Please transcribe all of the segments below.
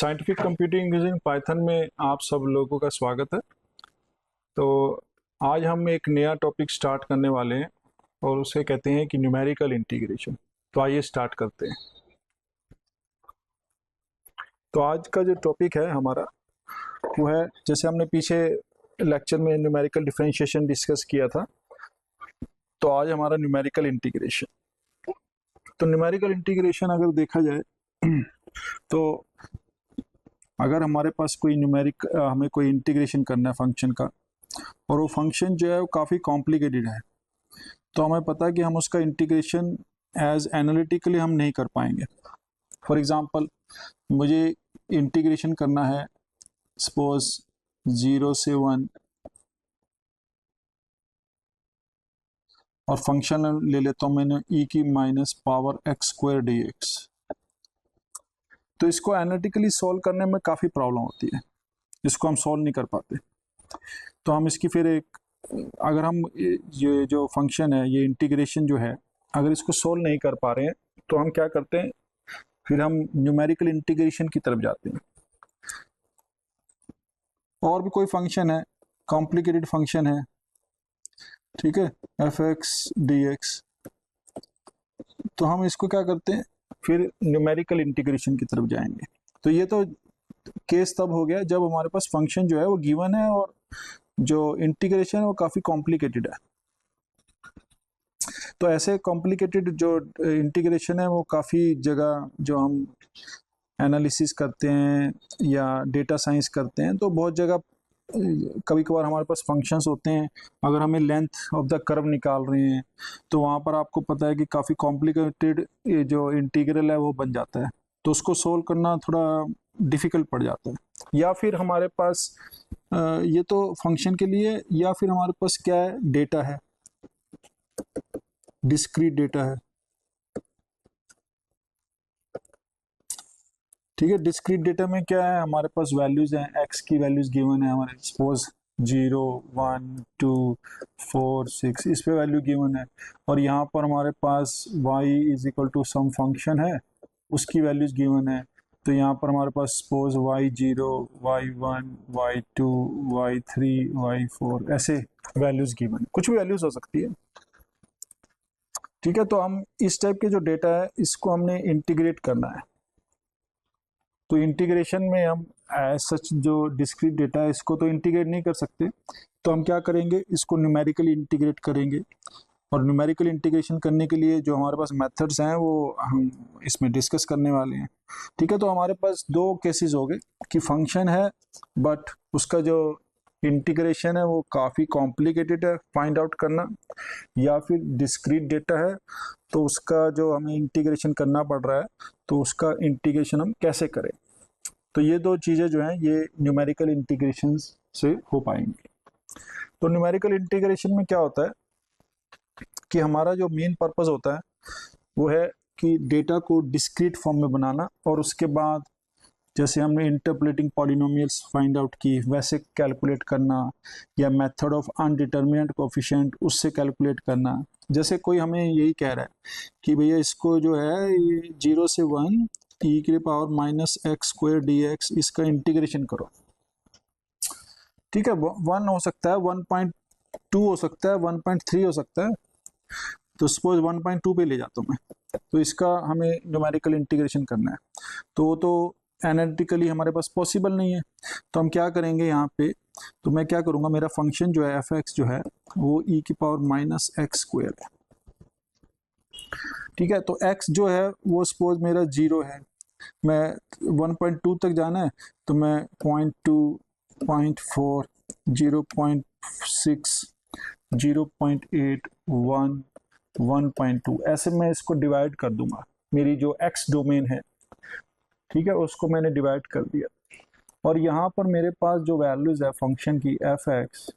Scientific computing using Python में आप सब लोगों का स्वागत है। तो आज हम एक नया टॉपिक स्टार्ट करने वाले हैं और उसे कहते हैं कि न्यूमेरिकल इंटीग्रेशन। तो आइए स्टार्ट करते हैं। तो आज का जो टॉपिक है हमारा वो है, जैसे हमने पीछे लेक्चर में न्यूमेरिकल डिफरेंशिएशन डिस्कस किया था, तो आज हमारा न्यूमेरिकल इंटीग्रेशन। तो न्यूमेरिकल इंटीग्रेशन अगर देखा जाए तो अगर हमारे पास कोई हमें कोई इंटीग्रेशन करना है फंक्शन का, और वो फंक्शन जो है वो काफ़ी कॉम्प्लिकेटेड है, तो हमें पता है कि हम उसका इंटीग्रेशन एज एनालिटिकली हम नहीं कर पाएंगे। फॉर एग्जांपल, मुझे इंटीग्रेशन करना है सपोज 0 से 1, और फंक्शन ले लेता हूँ मैंने e की minus power x square dx। तो इसको एनालिटिकली सॉल्व करने में काफ़ी प्रॉब्लम होती है, इसको हम सॉल्व नहीं कर पाते। तो हम इसकी फिर एक, अगर हम ये जो फंक्शन है, ये इंटीग्रेशन जो है, अगर इसको सोल्व नहीं कर पा रहे हैं तो हम क्या करते हैं, फिर हम न्यूमेरिकल इंटीग्रेशन की तरफ जाते हैं। और भी कोई फंक्शन है, कॉम्प्लिकेटेड फंक्शन है, ठीक है, एफ एक्स डी एक्स, तो हम इसको क्या करते हैं, फिर न्यूमेरिकल इंटीग्रेशन की तरफ जाएंगे। तो ये तो केस तब हो गया जब हमारे पास फंक्शन जो है वो गिवन है और जो इंटीग्रेशन है वो काफ़ी कॉम्प्लिकेटेड है। तो ऐसे कॉम्प्लिकेटेड जो इंटीग्रेशन है वो काफ़ी जगह जो हम एनालिसिस करते हैं या डेटा साइंस करते हैं, तो बहुत जगह कभी कभार हमारे पास फंक्शंस होते हैं, अगर हमें लेंथ ऑफ द कर्व निकाल रहे हैं तो वहाँ पर आपको पता है कि काफ़ी कॉम्प्लिकेटेड जो इंटीग्रल है वो बन जाता है, तो उसको सोल्व करना थोड़ा डिफ़िकल्ट पड़ जाता है। या फिर हमारे पास ये तो फंक्शन के लिए, या फिर हमारे पास क्या है, डेटा है, डिस्क्रीट डेटा है, ठीक है। डिस्क्रीट डेटा में क्या है, हमारे पास वैल्यूज हैं, एक्स की वैल्यूज गिवन है हमारे, सपोज 0 1 2 4 6, इस पे वैल्यू गिवन है, और यहाँ पर हमारे पास y is equal to some function है, उसकी वैल्यूज गिवन है। तो यहाँ पर हमारे पास suppose y0 y1 y2 y3 y4 ऐसे वैल्यूज गिवन, कुछ भी वैल्यूज हो सकती है, ठीक है। तो हम इस टाइप के जो डेटा है इसको हमने इंटीग्रेट करना है। तो इंटीग्रेशन में हम सच जो डिस्क्रीट डेटा है इसको तो इंटीग्रेट नहीं कर सकते, तो हम क्या करेंगे, इसको न्यूमेरिकली इंटीग्रेट करेंगे। और न्यूमेरिकल इंटीग्रेशन करने के लिए जो हमारे पास मेथड्स हैं वो हम इसमें डिस्कस करने वाले हैं, ठीक है। तो हमारे पास दो केसेस हो गए कि फंक्शन है बट उसका जो इंटीग्रेशन है वो काफ़ी कॉम्प्लिकेटेड है फाइंड आउट करना, या फिर डिस्क्रीट डेटा है तो उसका जो हमें इंटीग्रेशन करना पड़ रहा है, तो उसका इंटीग्रेशन हम कैसे करें। तो ये दो चीज़ें जो हैं ये न्यूमेरिकल इंटीग्रेशन से हो पाएंगी। तो न्यूमेरिकल इंटीग्रेशन में क्या होता है कि हमारा जो मेन पर्पस होता है वो है कि डेटा को डिस्क्रीट फॉर्म में बनाना, और उसके बाद जैसे हमने इंटरपोलेटिंग पॉलिनोमियल्स फाइंड आउट की वैसे कैलकुलेट करना, या मेथड ऑफ अनडिटरमिनेट कोएफिशिएंट उससे कैलकुलेट करना। जैसे कोई हमें यही कह रहा है कि भैया इसको जो है ये 0 से 1 e की power minus x square D x, इसका इंटीग्रेशन करो, ठीक है। 1 हो सकता है, 1.2 हो सकता है, 1.3 हो सकता है, तो सपोज 1.2 पे ले जाता हूँ मैं, तो इसका हमें न्यूमेरिकल इंटीग्रेशन करना है, तो वो तो एनालिटिकली हमारे पास पॉसिबल नहीं है। तो हम क्या करेंगे यहाँ पे, तो मैं क्या करूँगा, मेरा फंक्शन जो है एफ एक्स जो है वो e की पावर माइनस एक्स स्क्वायर है, ठीक है। तो x जो है वो सपोज मेरा 0 है, मैं 1.2 तक जाना है, तो मैं 0.2 0.4 0.6 0.8 1 1.2 ऐसे मैं इसको डिवाइड कर दूंगा, मेरी जो x डोमेन है, ठीक है, उसको मैंने डिवाइड कर दिया। और यहाँ पर मेरे पास जो वैल्यूज है फंक्शन की F x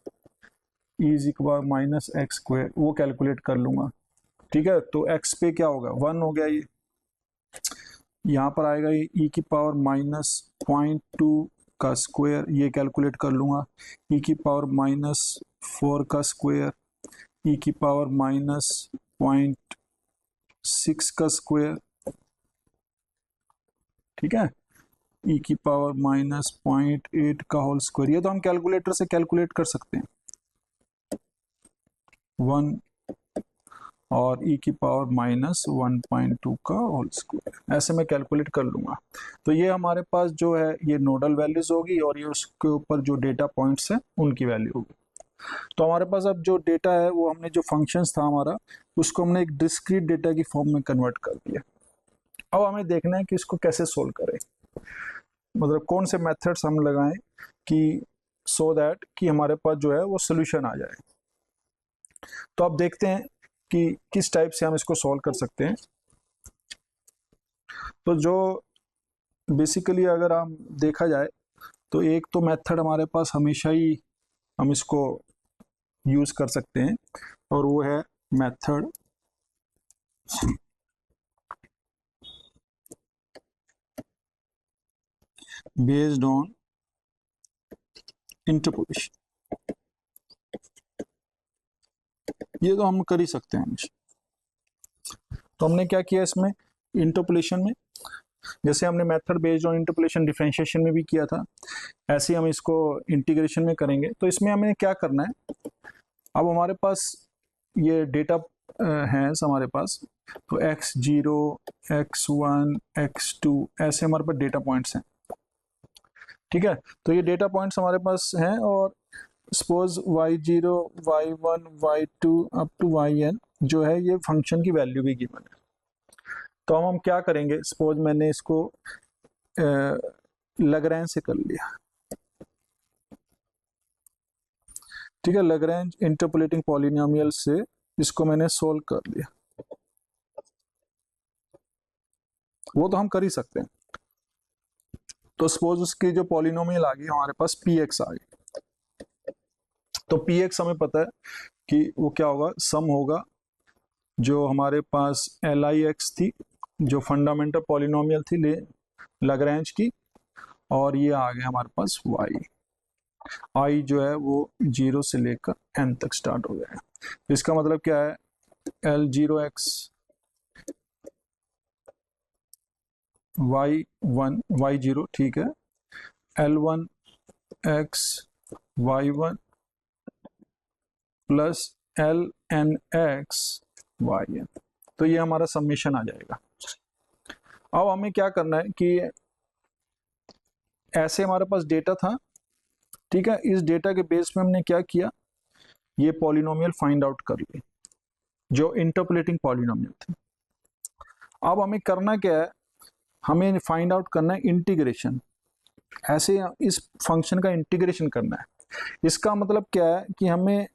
is equal minus x square वो कैलकुलेट कर लूँगा, ठीक है। तो x पे क्या होगा, 1 हो गया, ये यहाँ पर आएगा ये e की पावर माइनस 0.2 का स्क्वायर, ये कैलकुलेट कर लूँगा, e की पावर माइनस 4 का स्क्वायर, e की पावर माइनस 0.6 का स्क्वायर, ठीक है। ई की पावर माइनस 0.8 का होल स्क्वायर, ये तो हम कैलकुलेटर से कैलकुलेट कर सकते हैं, 1 और ई की पावर माइनस 1.2 का होल स्क्वायर, ऐसे मैं कैलकुलेट कर लूँगा। तो ये हमारे पास जो है ये नोडल वैल्यूज होगी और ये उसके ऊपर जो डेटा पॉइंट्स हैं उनकी वैल्यू होगी। तो हमारे पास अब जो डेटा है वो हमने जो फंक्शंस था हमारा उसको हमने एक डिस्क्रीट डेटा की फॉर्म में कन्वर्ट कर दिया। अब हमें देखना है कि इसको कैसे सोल्व करें, मतलब कौन से मेथड्स हम लगाएं कि सो दैट कि हमारे पास जो है वो सोल्यूशन आ जाए। तो अब देखते हैं कि किस टाइप से हम इसको सॉल्व कर सकते हैं। तो जो बेसिकली अगर हम देखा जाए तो एक तो मेथड हमारे पास हमेशा ही हम इसको यूज कर सकते हैं और वो है मेथड बेस्ड ऑन इंटरपोलेशन। ये तो हम कर ही सकते हैं हमेशा। तो हमने क्या किया इसमें इंटरपोलेशन में, जैसे हमने method based on interpolation differentiation में भी किया था, ऐसे ही हम इसको इंटीग्रेशन में करेंगे। तो इसमें हमें क्या करना है, अब हमारे पास ये डेटा है हमारे पास, तो x0 x1 x2 ऐसे हमारे पास डेटा पॉइंट्स हैं, ठीक है। तो ये डेटा पॉइंट्स हमारे पास हैं और suppose y0 y1 y2 up to yn जो है ये फंक्शन की वैल्यू भी गिवन है। तो हम क्या करेंगे, सपोज मैंने इसको लैग्रेंज से कर लिया, ठीक है, लैग्रेंज इंटरपोलेटिंग पॉलिनोमियल से इसको मैंने सोल्व कर लिया। वो तो हम कर ही सकते हैं। तो सपोज उसकी जो पॉलिनोमियल आ गई हमारे पास px आ गई, तो px हमें पता है कि वो क्या होगा, सम होगा जो हमारे पास LIX थी जो फंडामेंटल पॉलिनोमियल थी लैग्रेंज की, और ये आ गया हमारे पास y, i जो है वो 0 से लेकर n तक स्टार्ट हो गया है। इसका मतलब क्या है, L0x y1 y0, ठीक है, L1x y1 plus LNX yn, तो ये हमारा समीशन आ जाएगा। अब हमें क्या करना है कि ऐसे हमारे पास डेटा था, ठीक है, इस डेटा के बेस में हमने क्या किया, ये पॉलिनोमियल फाइंड आउट कर लिए जो इंटरपोलेटिंग पॉलिनोमियल थे। अब हमें करना क्या है, हमें फाइंड आउट करना है इंटीग्रेशन, ऐसे इस फंक्शन का इंटीग्रेशन करना है। इसका मतलब क्या है कि हमें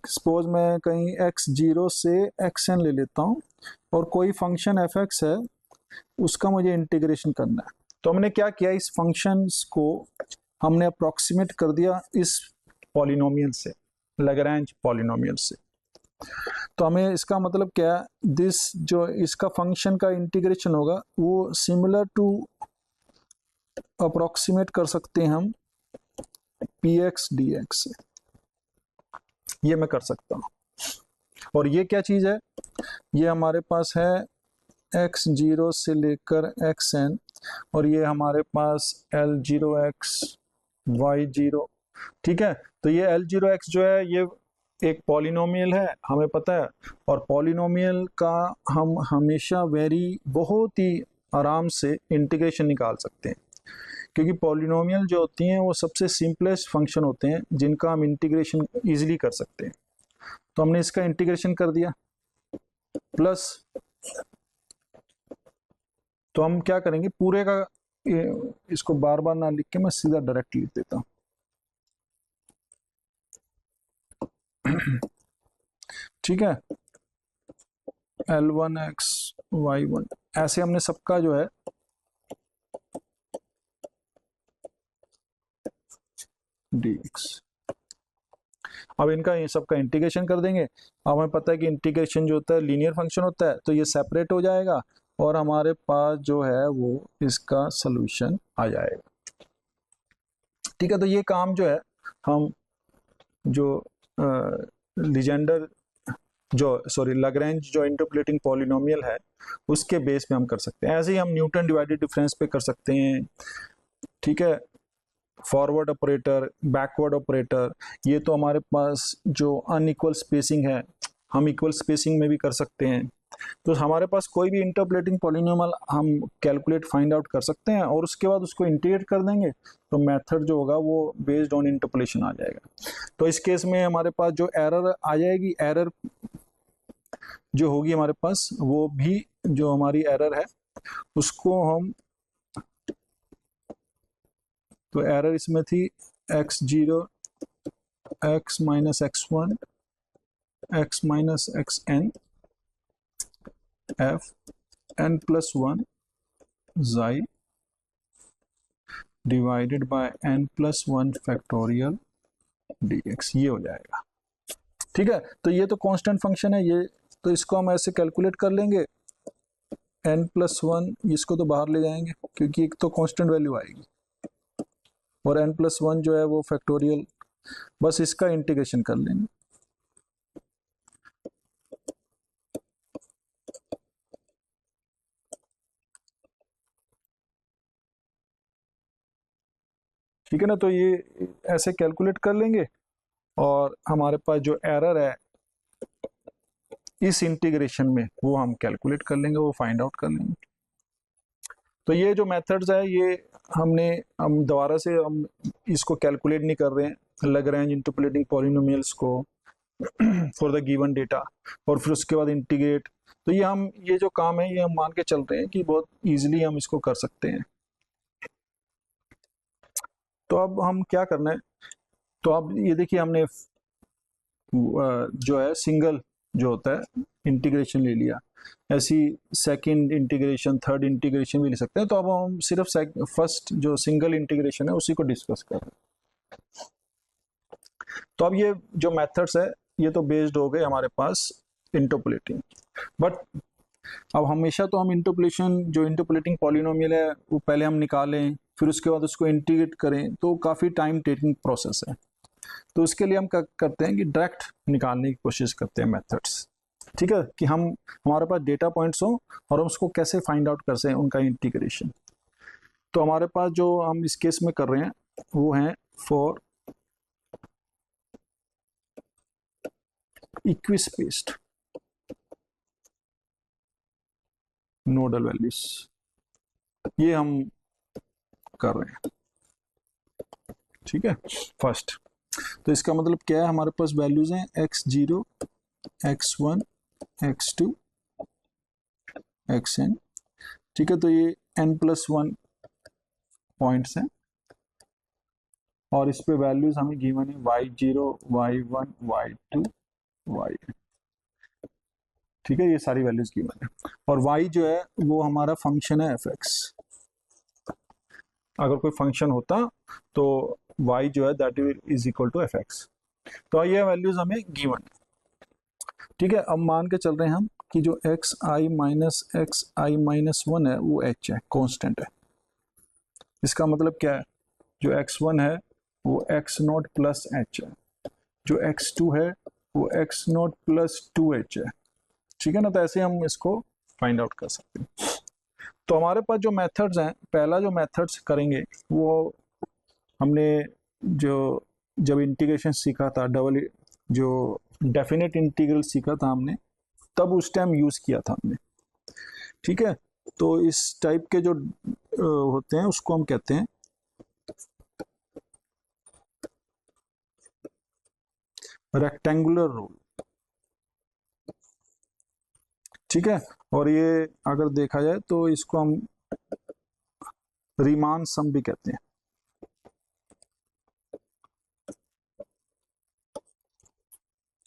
सपोज मैं कहीं x0 से xn ले लेता हूँ और कोई फंक्शन fx है उसका मुझे इंटीग्रेशन करना है। तो हमने क्या किया, इस फंक्शंस को हमने अप्रोक्सीमेट कर दिया इस पॉलिनोमियल से, लैग्रेंज पॉलिनोमियल से। तो हमें इसका मतलब क्या है, दिस जो इसका फंक्शन का इंटीग्रेशन होगा वो सिमिलर टू अप्रोक्सीमेट कर सकते हैं हम px dx से, ये मैं कर सकता हूँ। और ये क्या चीज़ है, ये हमारे पास है x0 से लेकर xn और ये हमारे पास L0x y0, ठीक है। तो ये L0x जो है ये एक पॉलिनोमियल है हमें पता है, और पॉलिनोमियल का हम हमेशा बहुत ही आराम से इंटीग्रेशन निकाल सकते हैं, क्योंकि पॉलिनोमियल जो होती हैं वो सबसे सिंपलेस्ट फंक्शन होते हैं जिनका हम इंटीग्रेशन इजीली कर सकते हैं। तो हमने इसका इंटीग्रेशन कर दिया, प्लस तो हम क्या करेंगे पूरे का, इसको बार बार ना लिख के मैं सीधा डायरेक्ट लिख देता हूँ। ठीक है, L1x y1 ऐसे हमने सबका जो है dx, अब इनका ये सबका इंटीग्रेशन कर देंगे। अब हमें पता है कि इंटीग्रेशन जो होता है लीनियर फंक्शन होता है, तो ये सेपरेट हो जाएगा और हमारे पास जो है वो इसका सॉल्यूशन आ जाएगा। ठीक है, तो ये काम जो है हम जो लीजेंडर लैग्रेंज जो इंटरपोलेटिंग पॉलिनोमियल है उसके बेस पे हम कर सकते हैं। ऐसे ही हम न्यूटन डिवाइडेड डिफरेंस पे कर सकते हैं, ठीक है। फॉरवर्ड ऑपरेटर, बैकवर्ड ऑपरेटर, ये तो हमारे पास जो अनइक्वल स्पेसिंग है हम इक्वल स्पेसिंग में भी कर सकते हैं। तो हमारे पास कोई भी इंटरपोलेटिंग पॉलिनोमियल हम कैलकुलेट फाइंड आउट कर सकते हैं और उसके बाद उसको इंटीग्रेट कर देंगे तो मेथड जो होगा वो बेस्ड ऑन इंटरपोलेशन आ जाएगा। तो इस केस में हमारे पास जो एरर आ जाएगी, एरर जो होगी हमारे पास, वो भी जो हमारी एरर है उसको हम, तो एरर इसमें थी x0 x minus x1 x minus xn f n plus 1 xi divided by n plus 1 factorial dx, ये हो जाएगा। ठीक है, तो ये तो कांस्टेंट फंक्शन है ये, तो इसको हम ऐसे कैलकुलेट कर लेंगे n प्लस 1, इसको तो बाहर ले जाएंगे क्योंकि एक तो कांस्टेंट वैल्यू आएगी और n प्लस 1 जो है वो फैक्टोरियल, बस इसका इंटीग्रेशन कर लेंगे। ठीक है ना, तो ये ऐसे कैलकुलेट कर लेंगे और हमारे पास जो एरर है इस इंटीग्रेशन में वो हम कैलकुलेट कर लेंगे, वो फाइंड आउट कर लेंगे। तो ये जो मेथड्स है ये हम दोबारा से हम इसको कैलकुलेट नहीं कर रहे हैं, लैग्रेंज इंटरपोलेटिंग पॉलिनोमियल्स को फॉर द गिवन डेटा और फिर उसके बाद इंटीग्रेट। तो ये जो काम है ये हम मान के चल रहे हैं कि बहुत इजीली हम इसको कर सकते हैं। तो अब हम क्या करना है, तो अब ये देखिए हमने जो है सिंगल जो होता है इंटीग्रेशन ले लिया, ऐसी सेकंड इंटीग्रेशन, थर्ड इंटीग्रेशन भी ले सकते हैं। तो अब हम सिर्फ फर्स्ट जो सिंगल इंटीग्रेशन है उसी को डिस्कस कर रहे हैं। तो अब ये जो मेथड्स है ये तो बेस्ड हो गए हमारे पास इंटरपोलेटिंग, बट अब हमेशा तो हम इंटरपोलेशन जो इंटरपोलेटिंग पॉलिनोमियल है वो पहले हम निकालें फिर उसके बाद उसको इंटीग्रेट करें, तो काफ़ी टाइम टेकिंग प्रोसेस है। तो इसके लिए हम क्या करते हैं कि डायरेक्ट निकालने की कोशिश करते हैं मेथड्स, ठीक है, कि हमारे पास डेटा पॉइंट्स हो और हम उसको कैसे फाइंड आउट कर सकें उनका इंटीग्रेशन। तो हमारे पास जो हम इस केस में कर रहे हैं वो है फॉर इक्विस्पेस्ड नोडल वैल्यूज, ये हम कर रहे हैं, ठीक है। फर्स्ट, तो इसका मतलब क्या है, हमारे पास वैल्यूज हैं x0 x1 x2 xn, ठीक है। तो ये n प्लस 1 पॉइंट्स हैं और इस पे वैल्यूज हमें गिवन है y0 y1 y2 y, ठीक है, ये सारी वैल्यूज गिवन है। और y जो है वो हमारा फंक्शन है fx, अगर कोई फंक्शन होता तो y जो है that is equal to fx। तो ये वैल्यूज हमें गिवन है, ठीक है। अब मान के चल रहे हैं हम कि जो xi माइनस x1 है वो h है, कांस्टेंट है। इसका मतलब क्या है, जो x1 है वो x0 प्लस h है, जो x2 है वो x0 प्लस 2h है, ठीक है ना। तो ऐसे हम इसको फाइंड आउट कर सकते हैं। तो हमारे पास जो मेथड्स हैं, पहला जो मेथड्स करेंगे वो हमने जो जब इंटीग्रेशन सीखा था, डबल जो डेफिनेट इंटीग्रल सीखा था हमने, तब उस टाइम यूज किया था हमने, ठीक है। तो इस टाइप के जो होते हैं उसको हम कहते हैं रेक्टेंगुलर रूल, ठीक है। और ये अगर देखा जाए तो इसको हम रीमान सम भी कहते हैं।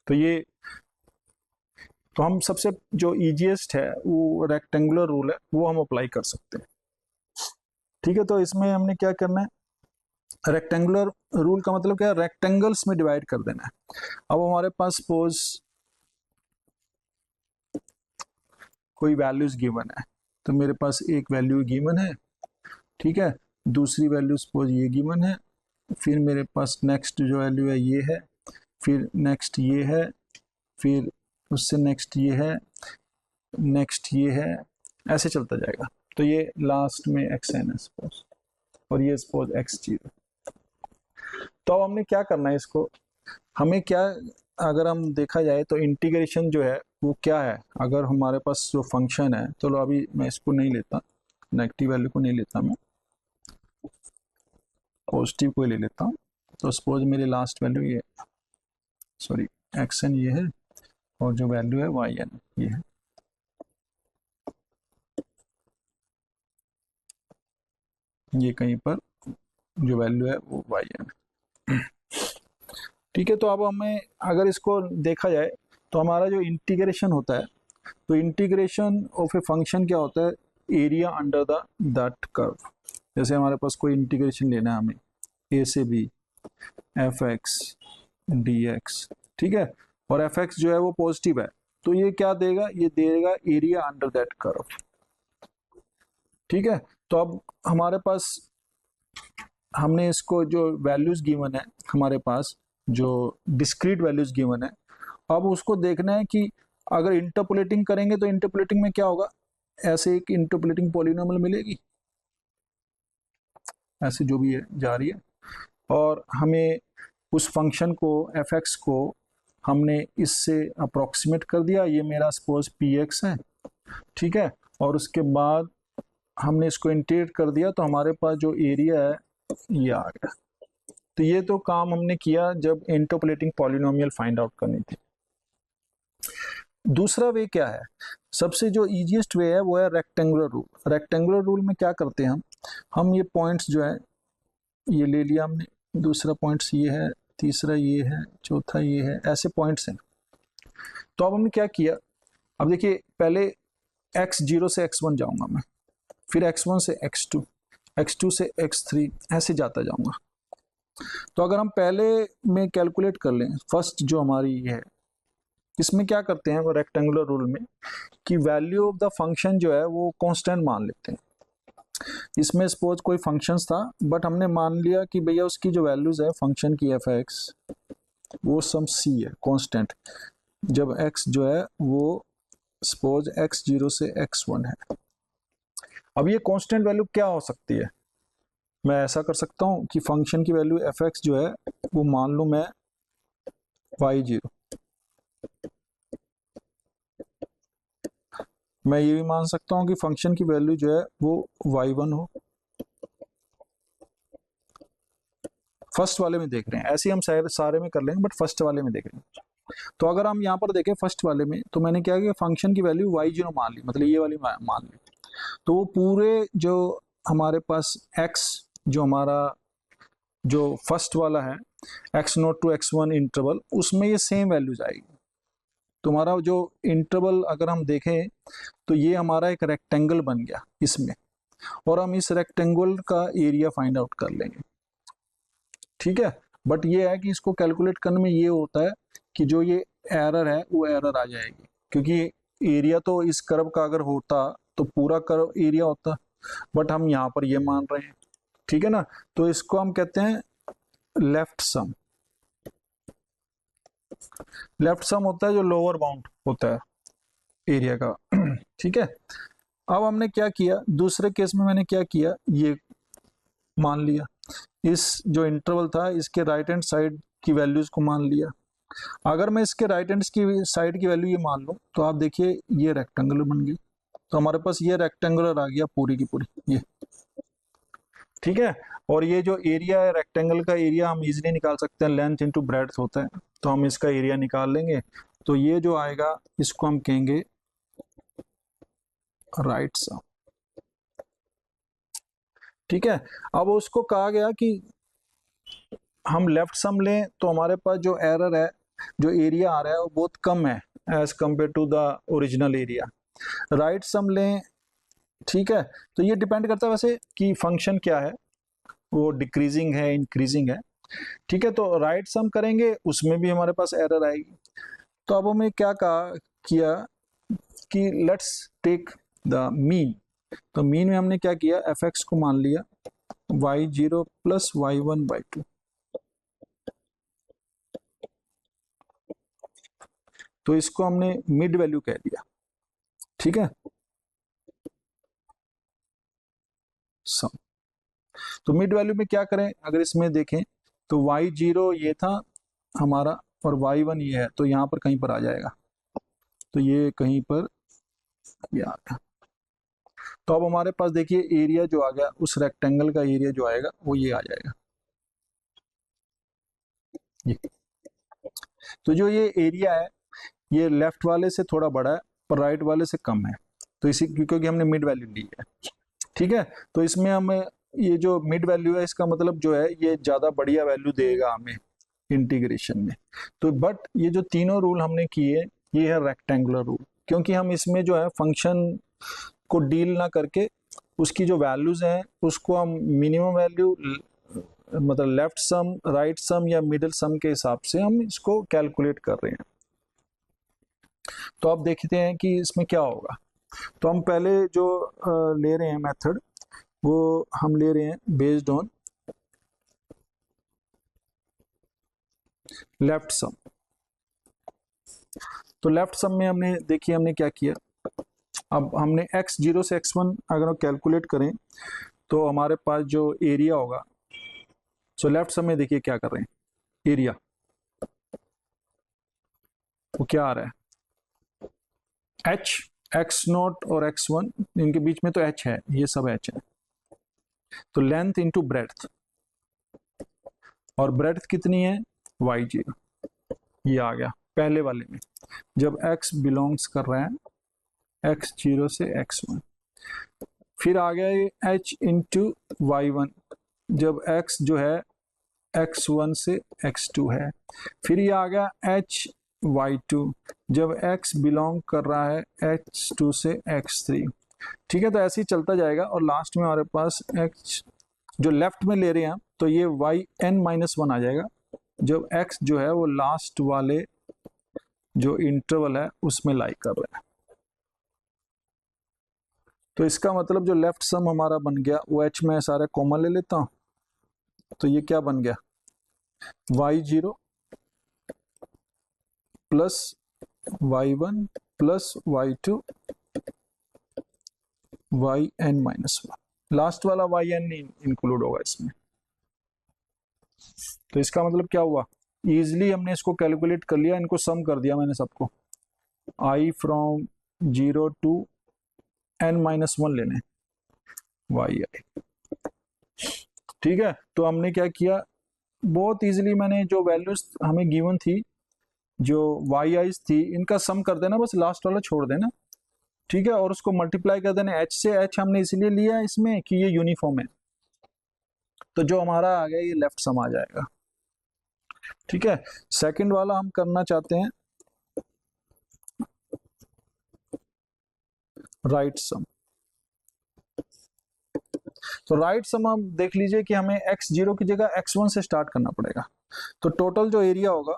तो ये तो हम सबसे जो इजीएस्ट है वो रेक्टेंगुलर रूल है, वो हम अप्लाई कर सकते हैं, ठीक है। तो इसमें हमने क्या करना है, रेक्टेंगुलर रूल का मतलब क्या है, रेक्टेंगल्स में डिवाइड कर देना है। अब हमारे पास सपोज कोई वैल्यूज गिवन है, तो मेरे पास एक वैल्यू गिवन है, ठीक है, दूसरी वैल्यू सपोज ये गिवन है, फिर मेरे पास नेक्स्ट जो वैल्यू है ये है, फिर नेक्स्ट ये है, फिर उससे नेक्स्ट ये है, नेक्स्ट ये है, ऐसे चलता जाएगा। तो ये लास्ट में xn है सपोज, और ये सपोज x0। तो अब हमने क्या करना है इसको, हमें क्या, अगर हम देखा जाए तो इंटीग्रेशन जो है वो क्या है, अगर हमारे पास जो फंक्शन है, चलो अभी मैं इसको नहीं लेता, नेगेटिव वैल्यू को नहीं लेता, मैं पॉजिटिव को ही ले लेता हूँ। तो सपोज मेरी लास्ट वैल्यू ये, सॉरी xn ये है, और जो वैल्यू है yn ये है। ये कहीं पर जो वैल्यू है वो yn है। ठीक है, तो अब हमें अगर इसको देखा जाए तो हमारा जो इंटीग्रेशन होता है, तो इंटीग्रेशन ऑफ ए फंक्शन क्या होता है, area under the that curve. जैसे हमारे पास कोई इंटीग्रेशन लेना है हमें a से b f(x) dx, ठीक है, और f(x) जो है वो पॉजिटिव है, तो ये क्या देगा, ये देगा एरिया अंडर दैट कर्व। ठीक है, तो अब हमारे पास, हमने इसको जो वैल्यूज गिवन है हमारे पास, जो डिस्क्रीट वैल्यूज गिवन है, अब उसको देखना है कि अगर इंटरपोलेटिंग करेंगे तो इंटरपोलेटिंग में क्या होगा, ऐसे एक इंटरपोलेटिंग पॉलिनोमियल मिलेगी, ऐसे जो भी है जा रही है, और हमें उस फंक्शन को f(x) को हमने इससे अप्रोक्सीमेट कर दिया, ये मेरा सपोज px है, ठीक है, और उसके बाद हमने इसको इंटीग्रेट कर दिया, तो हमारे पास जो एरिया है ये आ गया। तो ये तो काम हमने किया जब इंटरपोलेटिंग पॉलिनोमियल फाइंड आउट करनी थी। दूसरा वे क्या है, सबसे जो इजीएस्ट वे है वो है रेक्टेंगुलर रूल। रेक्टेंगुलर रूल में क्या करते हैं हम ये पॉइंट्स जो है ये ले लिया हमने, दूसरा पॉइंट्स ये है, तीसरा ये है, चौथा ये है, ऐसे पॉइंट्स हैं। तो अब हमने क्या किया, अब देखिए पहले x0 से x1 जाऊंगा मैं, फिर x1 से x2, x2 से x3, ऐसे जाता जाऊंगा। तो अगर हम पहले में कैलकुलेट कर लें, फर्स्ट जो हमारी ये है, इसमें क्या करते हैं वो रेक्टेंगुलर रूल में, कि वैल्यू ऑफ द फंक्शन जो है वो कांस्टेंट मान लेते हैं। इसमें सपोज कोई फंक्शंस था, बट हमने मान लिया कि भैया उसकी जो वैल्यूज है फंक्शन की f(x) वो सम c है, कांस्टेंट, जब x जो है वो सपोज x0 से x1 है। अब ये कांस्टेंट वैल्यू क्या हो सकती है, मैं ऐसा कर सकता हूँ कि फंक्शन की वैल्यू f(x) जो है वो मान लूँ मैं y0, मैं ये भी मान सकता हूँ कि फंक्शन की वैल्यू जो है वो y1 हो। फर्स्ट वाले में देख रहे हैं, ऐसे ही हम सारे में कर लेंगे, बट फर्स्ट वाले में देख रहे हैं। तो अगर हम यहाँ पर देखें फर्स्ट वाले में, तो मैंने क्या किया, फंक्शन की वैल्यू y0 मान ली, मतलब ये वाली मान ली, तो वो पूरे जो हमारे पास x, जो हमारा जो फर्स्ट वाला है x0 to x1 इंटरवल, उसमें ये सेम वैल्यूज आएगी। तुम्हारा जो इंटरवल अगर हम देखें तो ये हमारा एक रेक्टेंगल बन गया इसमें, और हम इस रेक्टेंगल का एरिया फाइंड आउट कर लेंगे। ठीक है, बट ये है कि इसको कैलकुलेट करने में ये होता है कि जो ये एरर है वो एरर आ जाएगी, क्योंकि एरिया तो इस कर्व का अगर होता तो पूरा कर्व एरिया होता, बट हम यहाँ पर ये मान रहे हैं। ठीक है ना, तो इसको हम कहते हैं लेफ्ट सम। लेफ्ट सम होता है जो लोअर बाउंड होता है एरिया का। ठीक है, अब हमने क्या किया, दूसरे केस में मैंने क्या किया, ये मान लिया, इस जो इंटरवल था इसके राइट हैंड साइड की वैल्यूज को मान लिया। अगर मैं इसके राइट हैंड की साइड की वैल्यू ये मान लूं, तो आप देखिए ये रेक्टेंगुलर बन गई, तो हमारे पास ये रेक्टेंगुलर आ गया पूरी की पूरी ये। ठीक है, और ये जो एरिया है रेक्टेंगल का एरिया हम इजीली निकाल सकते हैं, लेंथ इनटू ब्रेड्थ होता है, तो हम इसका एरिया निकाल लेंगे। तो ये जो आएगा इसको हम कहेंगे राइट सम। ठीक है, अब उसको कहा गया कि हम लेफ्ट सम लें तो हमारे पास जो एरर है, जो एरिया आ रहा है वो बहुत कम है as compare to the original area. Right sum लें, ठीक है, तो ये डिपेंड करता है वैसे कि फंक्शन क्या है, वो डिक्रीजिंग है इंक्रीजिंग है। ठीक है, तो राइट सम करेंगे उसमें भी हमारे पास एरर आएगी। तो अब हमें क्या कहा किया कि लेट्स टेक द मीन। तो मीन में हमने क्या किया, f(x) को मान लिया y0 प्लस y1/2। तो इसको हमने मिड वैल्यू कह दिया, ठीक है। सम, तो मिड वैल्यू में क्या करें, अगर इसमें देखें तो y0 ये था हमारा और y1 ये है, तो यहाँ पर कहीं पर आ जाएगा, तो ये कहीं पर ये आ गया। तो अब हमारे पास देखिए एरिया जो आ गया, उस रेक्टेंगल का एरिया जो आएगा वो ये आ जाएगा ये। तो जो ये एरिया है ये लेफ्ट वाले से थोड़ा बड़ा है पर राइट वाले से कम है, तो इसी क्योंकि हमने मिड वैल्यू ली है, ठीक है। तो इसमें हमें ये जो मिड वैल्यू है इसका मतलब जो है ये ज़्यादा बढ़िया वैल्यू देगा हमें इंटीग्रेशन में। तो बट ये जो तीनों रूल हमने किए ये है रेक्टेंगुलर रूल, क्योंकि हम इसमें जो है फंक्शन को डील ना करके उसकी जो वैल्यूज हैं उसको हम मिनिमम वैल्यू मतलब लेफ्ट सम, राइट सम या मिडिल सम के हिसाब से हम इसको कैलकुलेट कर रहे हैं। तो अब देखते हैं कि इसमें क्या होगा। तो हम पहले जो ले रहे हैं मेथड वो हम ले रहे हैं बेस्ड ऑन लेफ्ट सम। तो लेफ्ट सम में हमने देखिए हमने क्या किया, अब हमने x0 से x1 अगर हम कैलकुलेट करें तो हमारे पास जो एरिया होगा, सो लेफ्ट सम में देखिए क्या कर रहे हैं, एरिया वो क्या आ रहा है h, x0 और x1 इनके बीच में तो h है, ये सब h है, तो लेंथ इंटू ब्रेड्थ, और ब्रेड्थ कितनी है y0, ये आ गया पहले वाले में जब x बिलोंग्स कर रहा है x0 से x1। फिर आ गया ये h इंटू y1 जब x जो है x1 से x2 है। फिर ये आ गया h y2 जब x बिलोंग कर रहा है x2 से x3, ठीक है। तो ऐसे ही चलता जाएगा और लास्ट में हमारे पास x जो लेफ्ट में ले रहे हैं तो ये yn-1 आ जाएगा जब x जो है वो लास्ट वाले जो इंटरवल है उसमें लाई कर रहा है। तो इसका मतलब जो लेफ्ट सम हमारा बन गया वो h में सारे कॉमन ले लेता हूँ, तो ये क्या बन गया y0 plus y1 plus y2 yn-1, last वाला yn नहीं इंक्लूड होगा इसमें। तो इसका मतलब क्या हुआ, इजिली हमने इसको कैलकुलेट कर लिया, इनको सम कर दिया मैंने सबको, i फ्रॉम 0 टू n-1 लेने yi, ठीक है। तो हमने क्या किया, बहुत इजीली मैंने जो वैल्यूज हमें गिवन थी जो yi थी इनका सम कर देना, बस लास्ट वाला छोड़ देना, ठीक है, और उसको मल्टीप्लाई कर देना h से। h हमने इसलिए लिया इसमें कि ये यूनिफॉर्म है, तो जो हमारा आ गया ये लेफ्ट सम आ जाएगा, ठीक है। सेकंड वाला हम करना चाहते हैं राइट सम। तो राइट सम आप देख लीजिए कि हमें x0 की जगह x1 से स्टार्ट करना पड़ेगा। तो टोटल जो एरिया होगा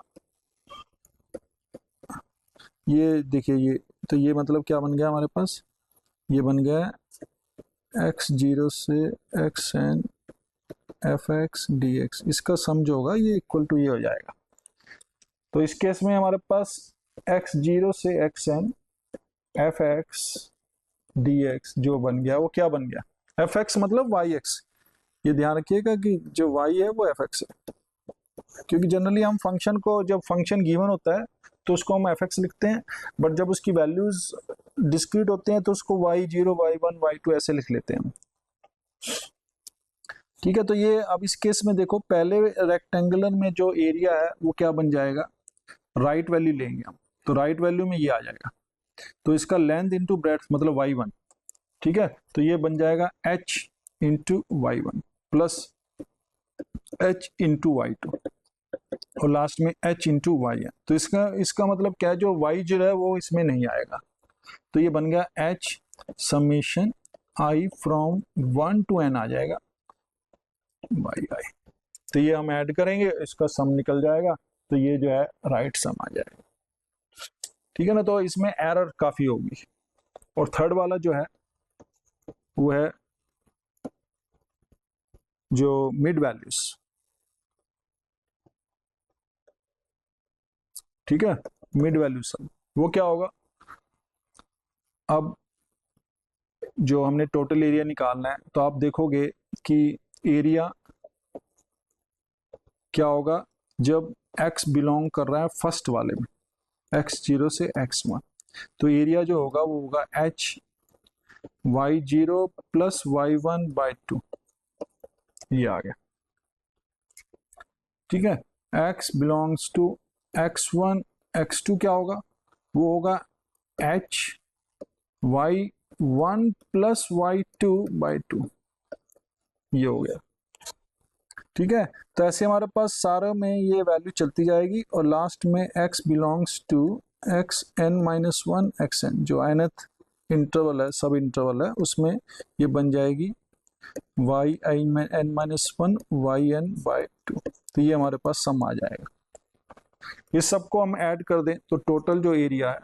ये देखिए, ये तो ये मतलब क्या बन गया हमारे पास, ये बन गया x0 से xn fx dx, इसका सम जो होगा ये इक्वल टू ये हो जाएगा। तो इस केस में हमारे पास x0 से xn fx dx जो बन गया वो क्या बन गया, fx मतलब yx, ये ध्यान रखिएगा कि जो y है वो fx है, क्योंकि जनरली हम फंक्शन को जब फंक्शन गिवन होता है तो उसको हम fx लिखते हैं, बट जब उसकी वैल्यूज डिस्क्रीट होते हैं तो उसको y0 y1 y2 ऐसे लिख लेते हैं हम, ठीक है। तो ये अब इस केस में देखो पहले रेक्टेंगुलर में जो एरिया है वो क्या बन जाएगा, राइट वैल्यू लेंगे हम, तो राइट वैल्यू में ये आ जाएगा, तो इसका लेंथ इंटू ब्रेड्थ मतलब y1, ठीक है। तो ये बन जाएगा h into y1 plus h into y2 और लास्ट में h इंटू y है। तो इसका मतलब क्या है, जो y जो है वो इसमें नहीं आएगा, तो ये बन गया h summation i from 1 to n आ जाएगा yi। तो ये हम ऐड करेंगे, इसका सम निकल जाएगा, तो ये जो है राइट सम आ जाएगा, ठीक है ना। तो इसमें एरर काफी होगी। और थर्ड वाला जो है वो है जो मिड वैल्यूज, ठीक है, मिड वैल्यू सम। वो क्या होगा, अब जो हमने टोटल एरिया निकालना है तो आप देखोगे कि एरिया क्या होगा जब x बिलोंग कर रहा है फर्स्ट वाले में, x0 से x1, तो एरिया जो होगा वो होगा h y0 प्लस y1/2, ये आ गया। ठीक है, x belongs to x1, x2 क्या होगा, वो होगा h y1 प्लस y2/2, ये हो गया। ठीक है, तो ऐसे हमारे पास सारा में ये वैल्यू चलती जाएगी और लास्ट में x belongs to xn-1 xn, जो nth इंटरवल है, सब इंटरवल है, उसमें ये बन जाएगी yn-1 yn/2। तो ये हमारे पास सम आ जाएगा। इस सबको हम ऐड कर दें तो टोटल जो एरिया है